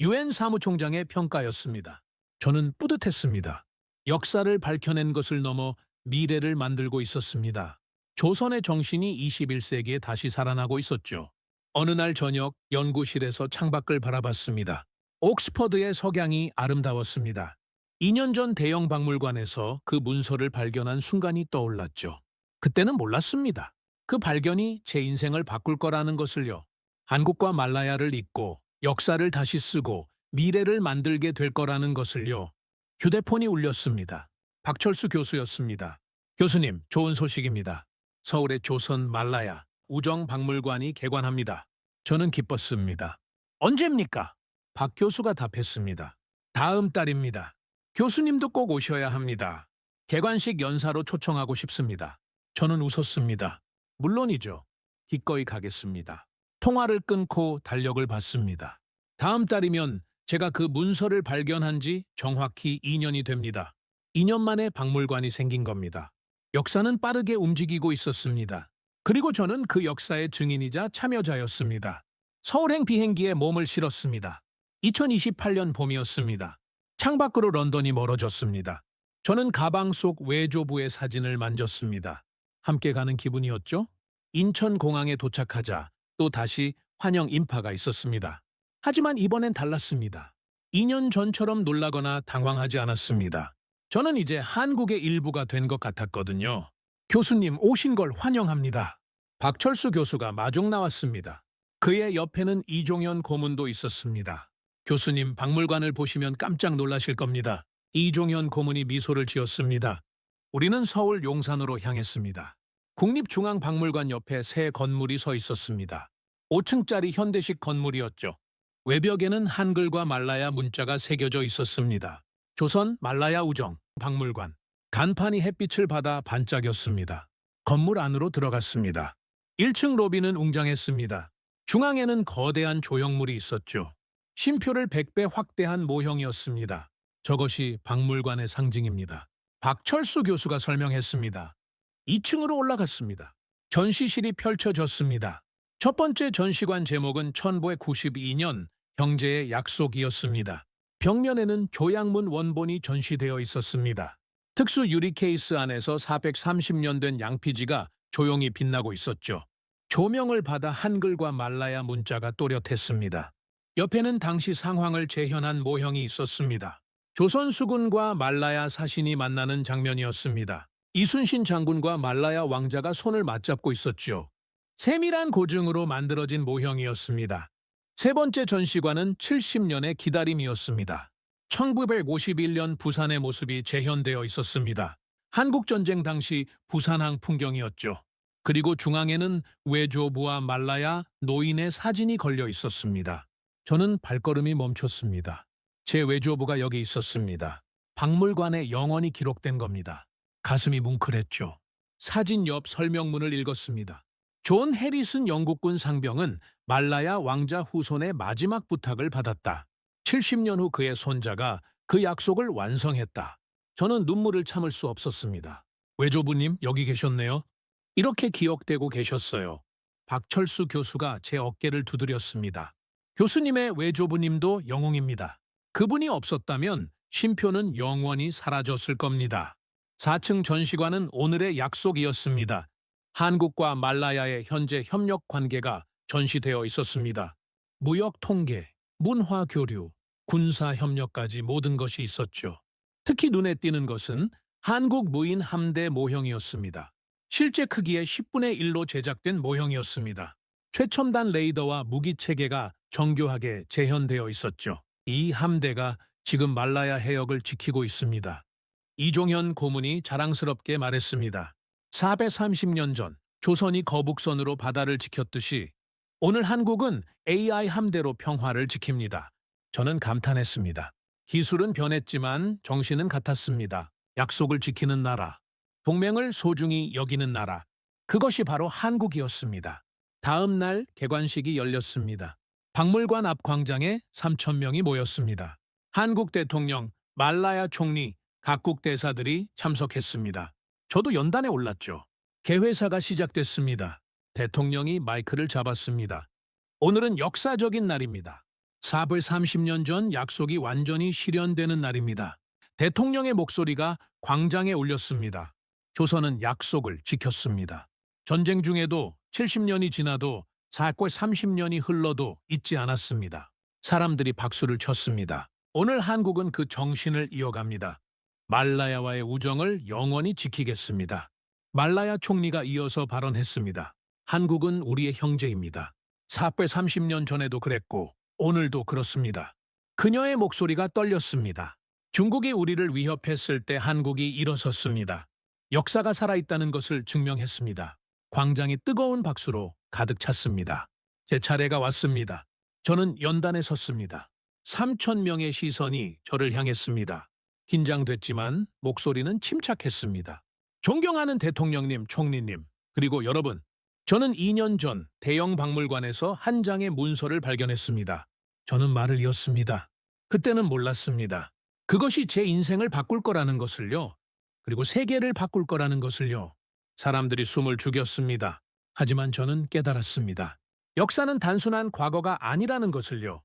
S1: 유엔 사무총장의 평가였습니다. 저는 뿌듯했습니다. 역사를 밝혀낸 것을 넘어 미래를 만들고 있었습니다. 조선의 정신이 21세기에 다시 살아나고 있었죠. 어느 날 저녁 연구실에서 창밖을 바라봤습니다. 옥스퍼드의 석양이 아름다웠습니다. 2년 전 대형 박물관에서 그 문서를 발견한 순간이 떠올랐죠. 그때는 몰랐습니다. 그 발견이 제 인생을 바꿀 거라는 것을요. 한국과 말라야를 잇고 역사를 다시 쓰고 미래를 만들게 될 거라는 것을요. 휴대폰이 울렸습니다. 박철수 교수였습니다. 교수님, 좋은 소식입니다. 서울의 조선 말라야 우정박물관이 개관합니다. 저는 기뻤습니다. 언제입니까? 박 교수가 답했습니다. 다음 달입니다. 교수님도 꼭 오셔야 합니다. 개관식 연사로 초청하고 싶습니다. 저는 웃었습니다. 물론이죠. 기꺼이 가겠습니다. 통화를 끊고 달력을 봤습니다. 다음 달이면 제가 그 문서를 발견한 지 정확히 2년이 됩니다. 2년 만에 박물관이 생긴 겁니다. 역사는 빠르게 움직이고 있었습니다. 그리고 저는 그 역사의 증인이자 참여자였습니다. 서울행 비행기에 몸을 실었습니다. 2028년 봄이었습니다. 창밖으로 런던이 멀어졌습니다. 저는 가방 속 외조부의 사진을 만졌습니다. 함께 가는 기분이었죠? 인천공항에 도착하자 또 다시 환영 인파가 있었습니다. 하지만 이번엔 달랐습니다. 2년 전처럼 놀라거나 당황하지 않았습니다. 저는 이제 한국의 일부가 된 것 같았거든요. 교수님 오신 걸 환영합니다. 박철수 교수가 마중 나왔습니다. 그의 옆에는 이종현 고문도 있었습니다. 교수님 박물관을 보시면 깜짝 놀라실 겁니다. 이종현 고문이 미소를 지었습니다. 우리는 서울 용산으로 향했습니다. 국립중앙박물관 옆에 새 건물이 서 있었습니다. 5층짜리 현대식 건물이었죠. 외벽에는 한글과 말라야 문자가 새겨져 있었습니다. 조선 말라야 우정 박물관. 간판이 햇빛을 받아 반짝였습니다. 건물 안으로 들어갔습니다. 1층 로비는 웅장했습니다. 중앙에는 거대한 조형물이 있었죠. 쉼표를 100배 확대한 모형이었습니다. 저것이 박물관의 상징입니다. 박철수 교수가 설명했습니다. 2층으로 올라갔습니다. 전시실이 펼쳐졌습니다. 첫 번째 전시관 제목은 1992년 형제의 약속이었습니다. 벽면에는 조약문 원본이 전시되어 있었습니다. 특수 유리 케이스 안에서 430년 된 양피지가 조용히 빛나고 있었죠. 조명을 받아 한글과 말라야 문자가 또렷했습니다. 옆에는 당시 상황을 재현한 모형이 있었습니다. 조선 수군과 말라야 사신이 만나는 장면이었습니다. 이순신 장군과 말라야 왕자가 손을 맞잡고 있었죠. 세밀한 고증으로 만들어진 모형이었습니다. 세 번째 전시관은 70년의 기다림이었습니다. 1951년 부산의 모습이 재현되어 있었습니다. 한국전쟁 당시 부산항 풍경이었죠. 그리고 중앙에는 외조부와 말라야 노인의 사진이 걸려 있었습니다. 저는 발걸음이 멈췄습니다. 제 외조부가 여기 있었습니다. 박물관에 영원히 기록된 겁니다. 가슴이 뭉클했죠. 사진 옆 설명문을 읽었습니다. 존 해리슨 영국군 상병은 말라야 왕자 후손의 마지막 부탁을 받았다. 70년 후 그의 손자가 그 약속을 완성했다. 저는 눈물을 참을 수 없었습니다. 외조부님 여기 계셨네요. 이렇게 기억되고 계셨어요. 박철수 교수가 제 어깨를 두드렸습니다. 교수님의 외조부님도 영웅입니다. 그분이 없었다면 쉼표는 영원히 사라졌을 겁니다. 4층 전시관은 오늘의 약속이었습니다. 한국과 말라야의 현재 협력 관계가 전시되어 있었습니다. 무역 통계, 문화 교류, 군사 협력까지 모든 것이 있었죠. 특히 눈에 띄는 것은 한국 무인 함대 모형이었습니다. 실제 크기의 10분의 1로 제작된 모형이었습니다. 최첨단 레이더와 무기 체계가 정교하게 재현되어 있었죠. 이 함대가 지금 말라야 해역을 지키고 있습니다. 이종현 고문이 자랑스럽게 말했습니다. 430년 전 조선이 거북선으로 바다를 지켰듯이 오늘 한국은 AI 함대로 평화를 지킵니다. 저는 감탄했습니다. 기술은 변했지만 정신은 같았습니다. 약속을 지키는 나라, 동맹을 소중히 여기는 나라. 그것이 바로 한국이었습니다. 다음 날 개관식이 열렸습니다. 박물관 앞 광장에 3,000명이 모였습니다. 한국 대통령, 말라야 총리, 각국 대사들이 참석했습니다. 저도 연단에 올랐죠. 개회사가 시작됐습니다. 대통령이 마이크를 잡았습니다. 오늘은 역사적인 날입니다. 430년 전 약속이 완전히 실현되는 날입니다. 대통령의 목소리가 광장에 울렸습니다. 조선은 약속을 지켰습니다. 전쟁 중에도 70년이 지나도 430년이 흘러도 잊지 않았습니다. 사람들이 박수를 쳤습니다. 오늘 한국은 그 정신을 이어갑니다. 말라야와의 우정을 영원히 지키겠습니다. 말라야 총리가 이어서 발언했습니다. 한국은 우리의 형제입니다. 430년 전에도 그랬고 오늘도 그렇습니다. 그녀의 목소리가 떨렸습니다. 중국이 우리를 위협했을 때 한국이 일어섰습니다. 역사가 살아있다는 것을 증명했습니다. 광장이 뜨거운 박수로 가득 찼습니다. 제 차례가 왔습니다. 저는 연단에 섰습니다. 3,000명의 시선이 저를 향했습니다. 긴장됐지만 목소리는 침착했습니다. 존경하는 대통령님, 총리님, 그리고 여러분, 저는 2년 전 대형 박물관에서 한 장의 문서를 발견했습니다. 저는 말을 이었습니다. 그때는 몰랐습니다. 그것이 제 인생을 바꿀 거라는 것을요. 그리고 세계를 바꿀 거라는 것을요. 사람들이 숨을 죽였습니다. 하지만 저는 깨달았습니다. 역사는 단순한 과거가 아니라는 것을요.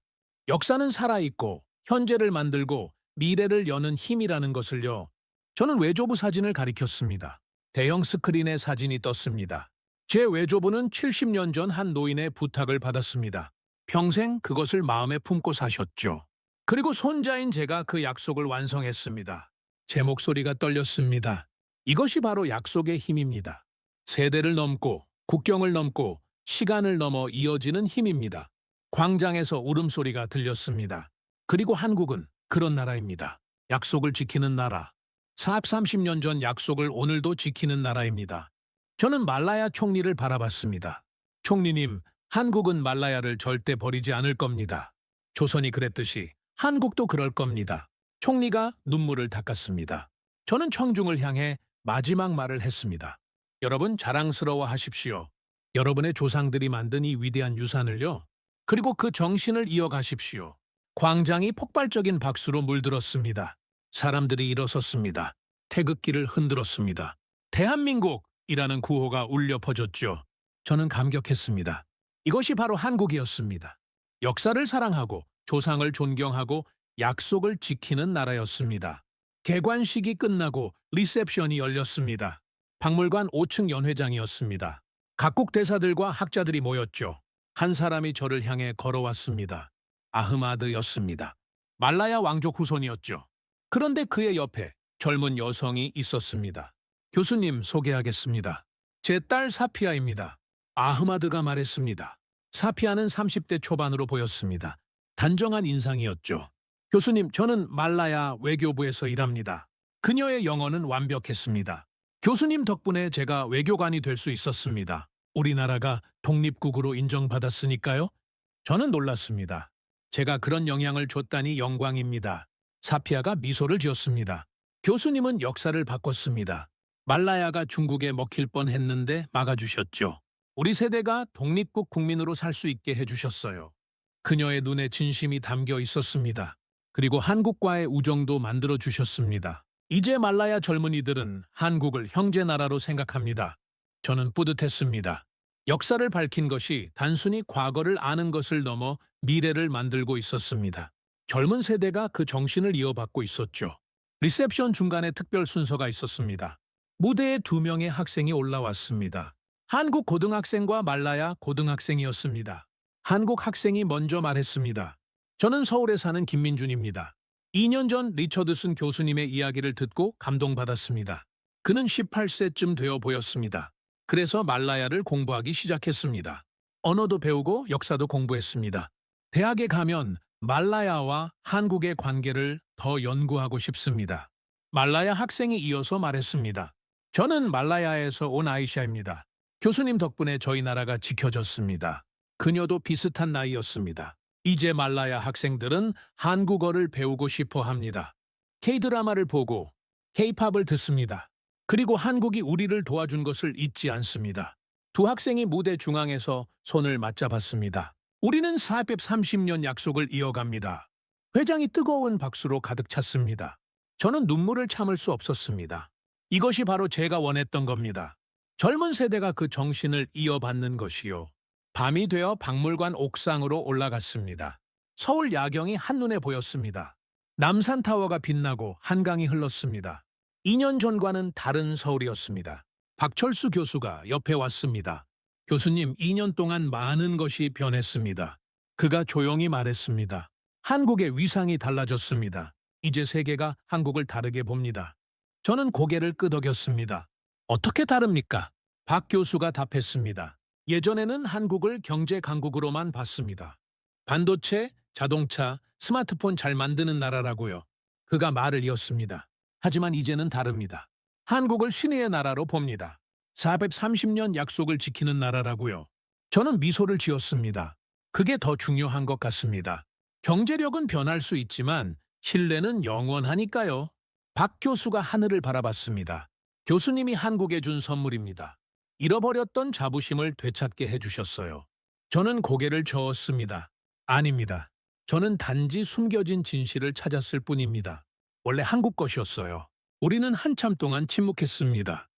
S1: 역사는 살아있고 현재를 만들고 미래를 여는 힘이라는 것을요. 저는 외조부 사진을 가리켰습니다. 대형 스크린에 사진이 떴습니다. 제 외조부는 70년 전 한 노인의 부탁을 받았습니다. 평생 그것을 마음에 품고 사셨죠. 그리고 손자인 제가 그 약속을 완성했습니다. 제 목소리가 떨렸습니다. 이것이 바로 약속의 힘입니다. 세대를 넘고 국경을 넘고 시간을 넘어 이어지는 힘입니다. 광장에서 울음소리가 들렸습니다. 그리고 한국은 그런 나라입니다. 약속을 지키는 나라. 430년 전 약속을 오늘도 지키는 나라입니다. 저는 말라야 총리를 바라봤습니다. 총리님, 한국은 말라야를 절대 버리지 않을 겁니다. 조선이 그랬듯이 한국도 그럴 겁니다. 총리가 눈물을 닦았습니다. 저는 청중을 향해 마지막 말을 했습니다. 여러분 자랑스러워하십시오. 여러분의 조상들이 만든 이 위대한 유산을요. 그리고 그 정신을 이어가십시오. 광장이 폭발적인 박수로 물들었습니다. 사람들이 일어섰습니다. 태극기를 흔들었습니다. 대한민국이라는 구호가 울려 퍼졌죠. 저는 감격했습니다. 이것이 바로 한국이었습니다. 역사를 사랑하고 조상을 존경하고 약속을 지키는 나라였습니다. 개관식이 끝나고 리셉션이 열렸습니다. 박물관 5층 연회장이었습니다. 각국 대사들과 학자들이 모였죠. 한 사람이 저를 향해 걸어왔습니다. 아흐마드였습니다. 말라야 왕족 후손이었죠. 그런데 그의 옆에 젊은 여성이 있었습니다. 교수님 소개하겠습니다. 제 딸 사피아입니다. 아흐마드가 말했습니다. 사피아는 30대 초반으로 보였습니다. 단정한 인상이었죠. 교수님, 저는 말라야 외교부에서 일합니다. 그녀의 영어는 완벽했습니다. 교수님 덕분에 제가 외교관이 될 수 있었습니다. 우리나라가 독립국으로 인정받았으니까요. 저는 놀랐습니다. 제가 그런 영향을 줬다니 영광입니다. 사피아가 미소를 지었습니다. 교수님은 역사를 바꿨습니다. 말라야가 중국에 먹힐 뻔했는데 막아주셨죠. 우리 세대가 독립국 국민으로 살 수 있게 해주셨어요. 그녀의 눈에 진심이 담겨 있었습니다. 그리고 한국과의 우정도 만들어주셨습니다. 이제 말라야 젊은이들은 한국을 형제나라로 생각합니다. 저는 뿌듯했습니다. 역사를 밝힌 것이 단순히 과거를 아는 것을 넘어 미래를 만들고 있었습니다. 젊은 세대가 그 정신을 이어받고 있었죠. 리셉션 중간에 특별 순서가 있었습니다. 무대에 2명의 학생이 올라왔습니다. 한국 고등학생과 말라야 고등학생이었습니다. 한국 학생이 먼저 말했습니다. 저는 서울에 사는 김민준입니다. 2년 전 리처드슨 교수님의 이야기를 듣고 감동받았습니다. 그는 18세쯤 되어 보였습니다. 그래서 말라야를 공부하기 시작했습니다. 언어도 배우고 역사도 공부했습니다. 대학에 가면 말라야와 한국의 관계를 더 연구하고 싶습니다. 말라야 학생이 이어서 말했습니다. 저는 말라야에서 온 아이샤입니다. 교수님 덕분에 저희 나라가 지켜졌습니다. 그녀도 비슷한 나이였습니다. 이제 말라야 학생들은 한국어를 배우고 싶어 합니다. K-드라마를 보고 K-팝을 듣습니다. 그리고 한국이 우리를 도와준 것을 잊지 않습니다. 2 학생이 무대 중앙에서 손을 맞잡았습니다. 우리는 430년 약속을 이어갑니다. 회장이 뜨거운 박수로 가득 찼습니다. 저는 눈물을 참을 수 없었습니다. 이것이 바로 제가 원했던 겁니다. 젊은 세대가 그 정신을 이어받는 것이요. 밤이 되어 박물관 옥상으로 올라갔습니다. 서울 야경이 한눈에 보였습니다. 남산타워가 빛나고 한강이 흘렀습니다. 2년 전과는 다른 서울이었습니다. 박철수 교수가 옆에 왔습니다. 교수님, 2년 동안 많은 것이 변했습니다. 그가 조용히 말했습니다. 한국의 위상이 달라졌습니다. 이제 세계가 한국을 다르게 봅니다. 저는 고개를 끄덕였습니다. 어떻게 다릅니까? 박 교수가 답했습니다. 예전에는 한국을 경제 강국으로만 봤습니다. 반도체, 자동차, 스마트폰 잘 만드는 나라라고요. 그가 말을 이었습니다. 하지만 이제는 다릅니다. 한국을 신의의 나라로 봅니다. 430년 약속을 지키는 나라라고요. 저는 미소를 지었습니다. 그게 더 중요한 것 같습니다. 경제력은 변할 수 있지만 신뢰는 영원하니까요. 박 교수가 하늘을 바라봤습니다. 교수님이 한국에 준 선물입니다. 잃어버렸던 자부심을 되찾게 해주셨어요. 저는 고개를 저었습니다. 아닙니다. 저는 단지 숨겨진 진실을 찾았을 뿐입니다. 원래 한국 것이었어요. 우리는 한참 동안 침묵했습니다.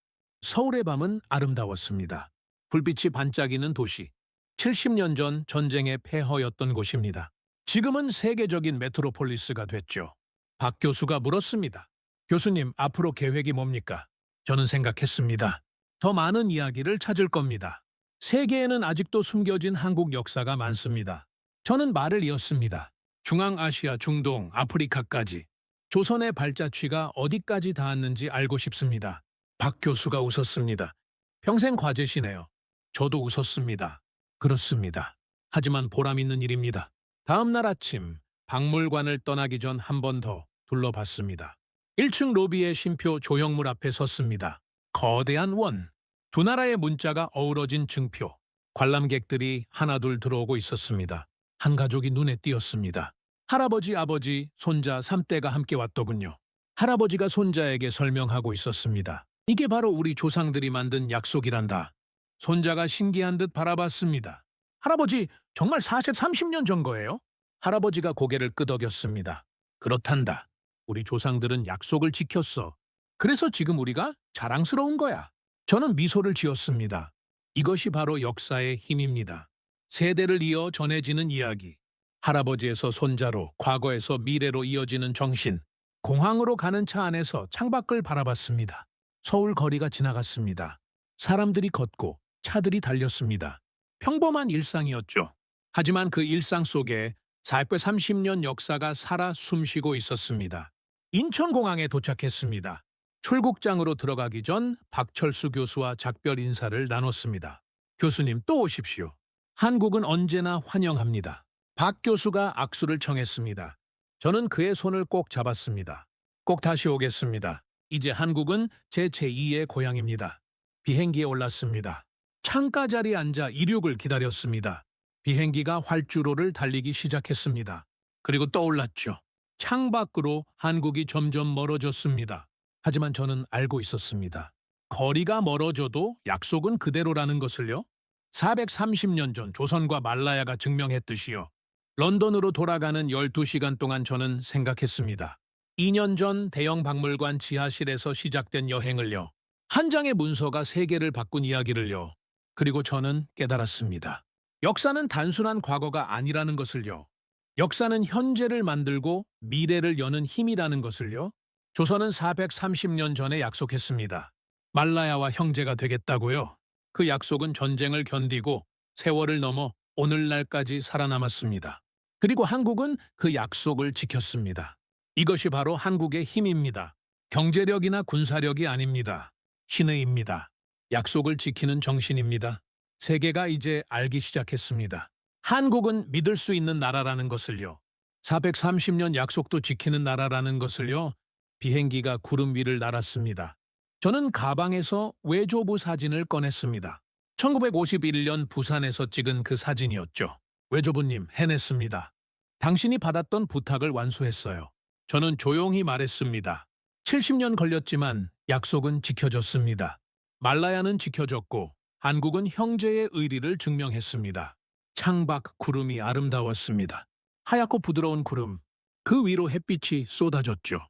S1: 서울의 밤은 아름다웠습니다. 불빛이 반짝이는 도시. 70년 전 전쟁의 폐허였던 곳입니다. 지금은 세계적인 메트로폴리스가 됐죠. 박 교수가 물었습니다. 교수님, 앞으로 계획이 뭡니까? 저는 생각했습니다. 더 많은 이야기를 찾을 겁니다. 세계에는 아직도 숨겨진 한국 역사가 많습니다. 저는 말을 이었습니다. 중앙아시아, 중동, 아프리카까지. 조선의 발자취가 어디까지 닿았는지 알고 싶습니다. 박 교수가 웃었습니다. 평생 과제시네요. 저도 웃었습니다. 그렇습니다. 하지만 보람 있는 일입니다. 다음 날 아침 박물관을 떠나기 전 한 번 더 둘러봤습니다. 1층 로비의 쉼표 조형물 앞에 섰습니다. 거대한 원, 두 나라의 문자가 어우러진 증표, 관람객들이 하나둘 들어오고 있었습니다. 한 가족이 눈에 띄었습니다. 할아버지, 아버지, 손자 3대가 함께 왔더군요. 할아버지가 손자에게 설명하고 있었습니다. 이게 바로 우리 조상들이 만든 약속이란다. 손자가 신기한 듯 바라봤습니다. 할아버지, 정말 30년 전 거예요? 할아버지가 고개를 끄덕였습니다. 그렇단다. 우리 조상들은 약속을 지켰어. 그래서 지금 우리가 자랑스러운 거야. 저는 미소를 지었습니다. 이것이 바로 역사의 힘입니다. 세대를 이어 전해지는 이야기. 할아버지에서 손자로, 과거에서 미래로 이어지는 정신. 공항으로 가는 차 안에서 창밖을 바라봤습니다. 서울 거리가 지나갔습니다. 사람들이 걷고 차들이 달렸습니다. 평범한 일상이었죠. 하지만 그 일상 속에 430년 역사가 살아 숨쉬고 있었습니다. 인천공항에 도착했습니다. 출국장으로 들어가기 전 박철수 교수와 작별 인사를 나눴습니다. 교수님, 또 오십시오. 한국은 언제나 환영합니다. 박 교수가 악수를 청했습니다. 저는 그의 손을 꼭 잡았습니다. 꼭 다시 오겠습니다. 이제 한국은 제 제2의 고향입니다. 비행기에 올랐습니다. 창가 자리에 앉아 이륙을 기다렸습니다. 비행기가 활주로를 달리기 시작했습니다. 그리고 떠올랐죠. 창밖으로 한국이 점점 멀어졌습니다. 하지만 저는 알고 있었습니다. 거리가 멀어져도 약속은 그대로라는 것을요. 430년 전 조선과 말라야가 증명했듯이요. 런던으로 돌아가는 12시간 동안 저는 생각했습니다. 2년 전 대형 박물관 지하실에서 시작된 여행을요. 한 장의 문서가 세계를 바꾼 이야기를요. 그리고 저는 깨달았습니다. 역사는 단순한 과거가 아니라는 것을요. 역사는 현재를 만들고 미래를 여는 힘이라는 것을요. 조선은 430년 전에 약속했습니다. 말라야와 형제가 되겠다고요. 그 약속은 전쟁을 견디고 세월을 넘어 오늘날까지 살아남았습니다. 그리고 한국은 그 약속을 지켰습니다. 이것이 바로 한국의 힘입니다. 경제력이나 군사력이 아닙니다. 신의입니다. 약속을 지키는 정신입니다. 세계가 이제 알기 시작했습니다. 한국은 믿을 수 있는 나라라는 것을요. 430년 약속도 지키는 나라라는 것을요. 비행기가 구름 위를 날았습니다. 저는 가방에서 외조부 사진을 꺼냈습니다. 1951년 부산에서 찍은 그 사진이었죠. 외조부님, 해냈습니다. 당신이 받았던 부탁을 완수했어요. 저는 조용히 말했습니다. 70년 걸렸지만 약속은 지켜졌습니다. 말라야는 지켜졌고 한국은 형제의 의리를 증명했습니다. 창밖 구름이 아름다웠습니다. 하얗고 부드러운 구름, 그 위로 햇빛이 쏟아졌죠.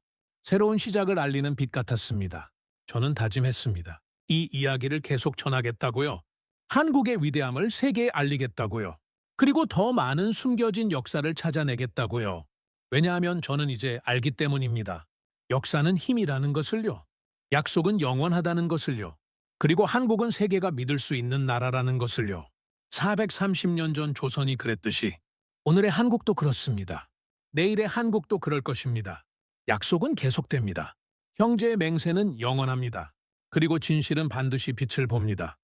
S1: 새로운 시작을 알리는 빛 같았습니다. 저는 다짐했습니다. 이 이야기를 계속 전하겠다고요. 한국의 위대함을 세계에 알리겠다고요. 그리고 더 많은 숨겨진 역사를 찾아내겠다고요. 왜냐하면 저는 이제 알기 때문입니다. 역사는 힘이라는 것을요. 약속은 영원하다는 것을요. 그리고 한국은 세계가 믿을 수 있는 나라라는 것을요. 430년 전 조선이 그랬듯이 오늘의 한국도 그렇습니다. 내일의 한국도 그럴 것입니다. 약속은 계속됩니다. 형제의 맹세는 영원합니다. 그리고 진실은 반드시 빛을 봅니다.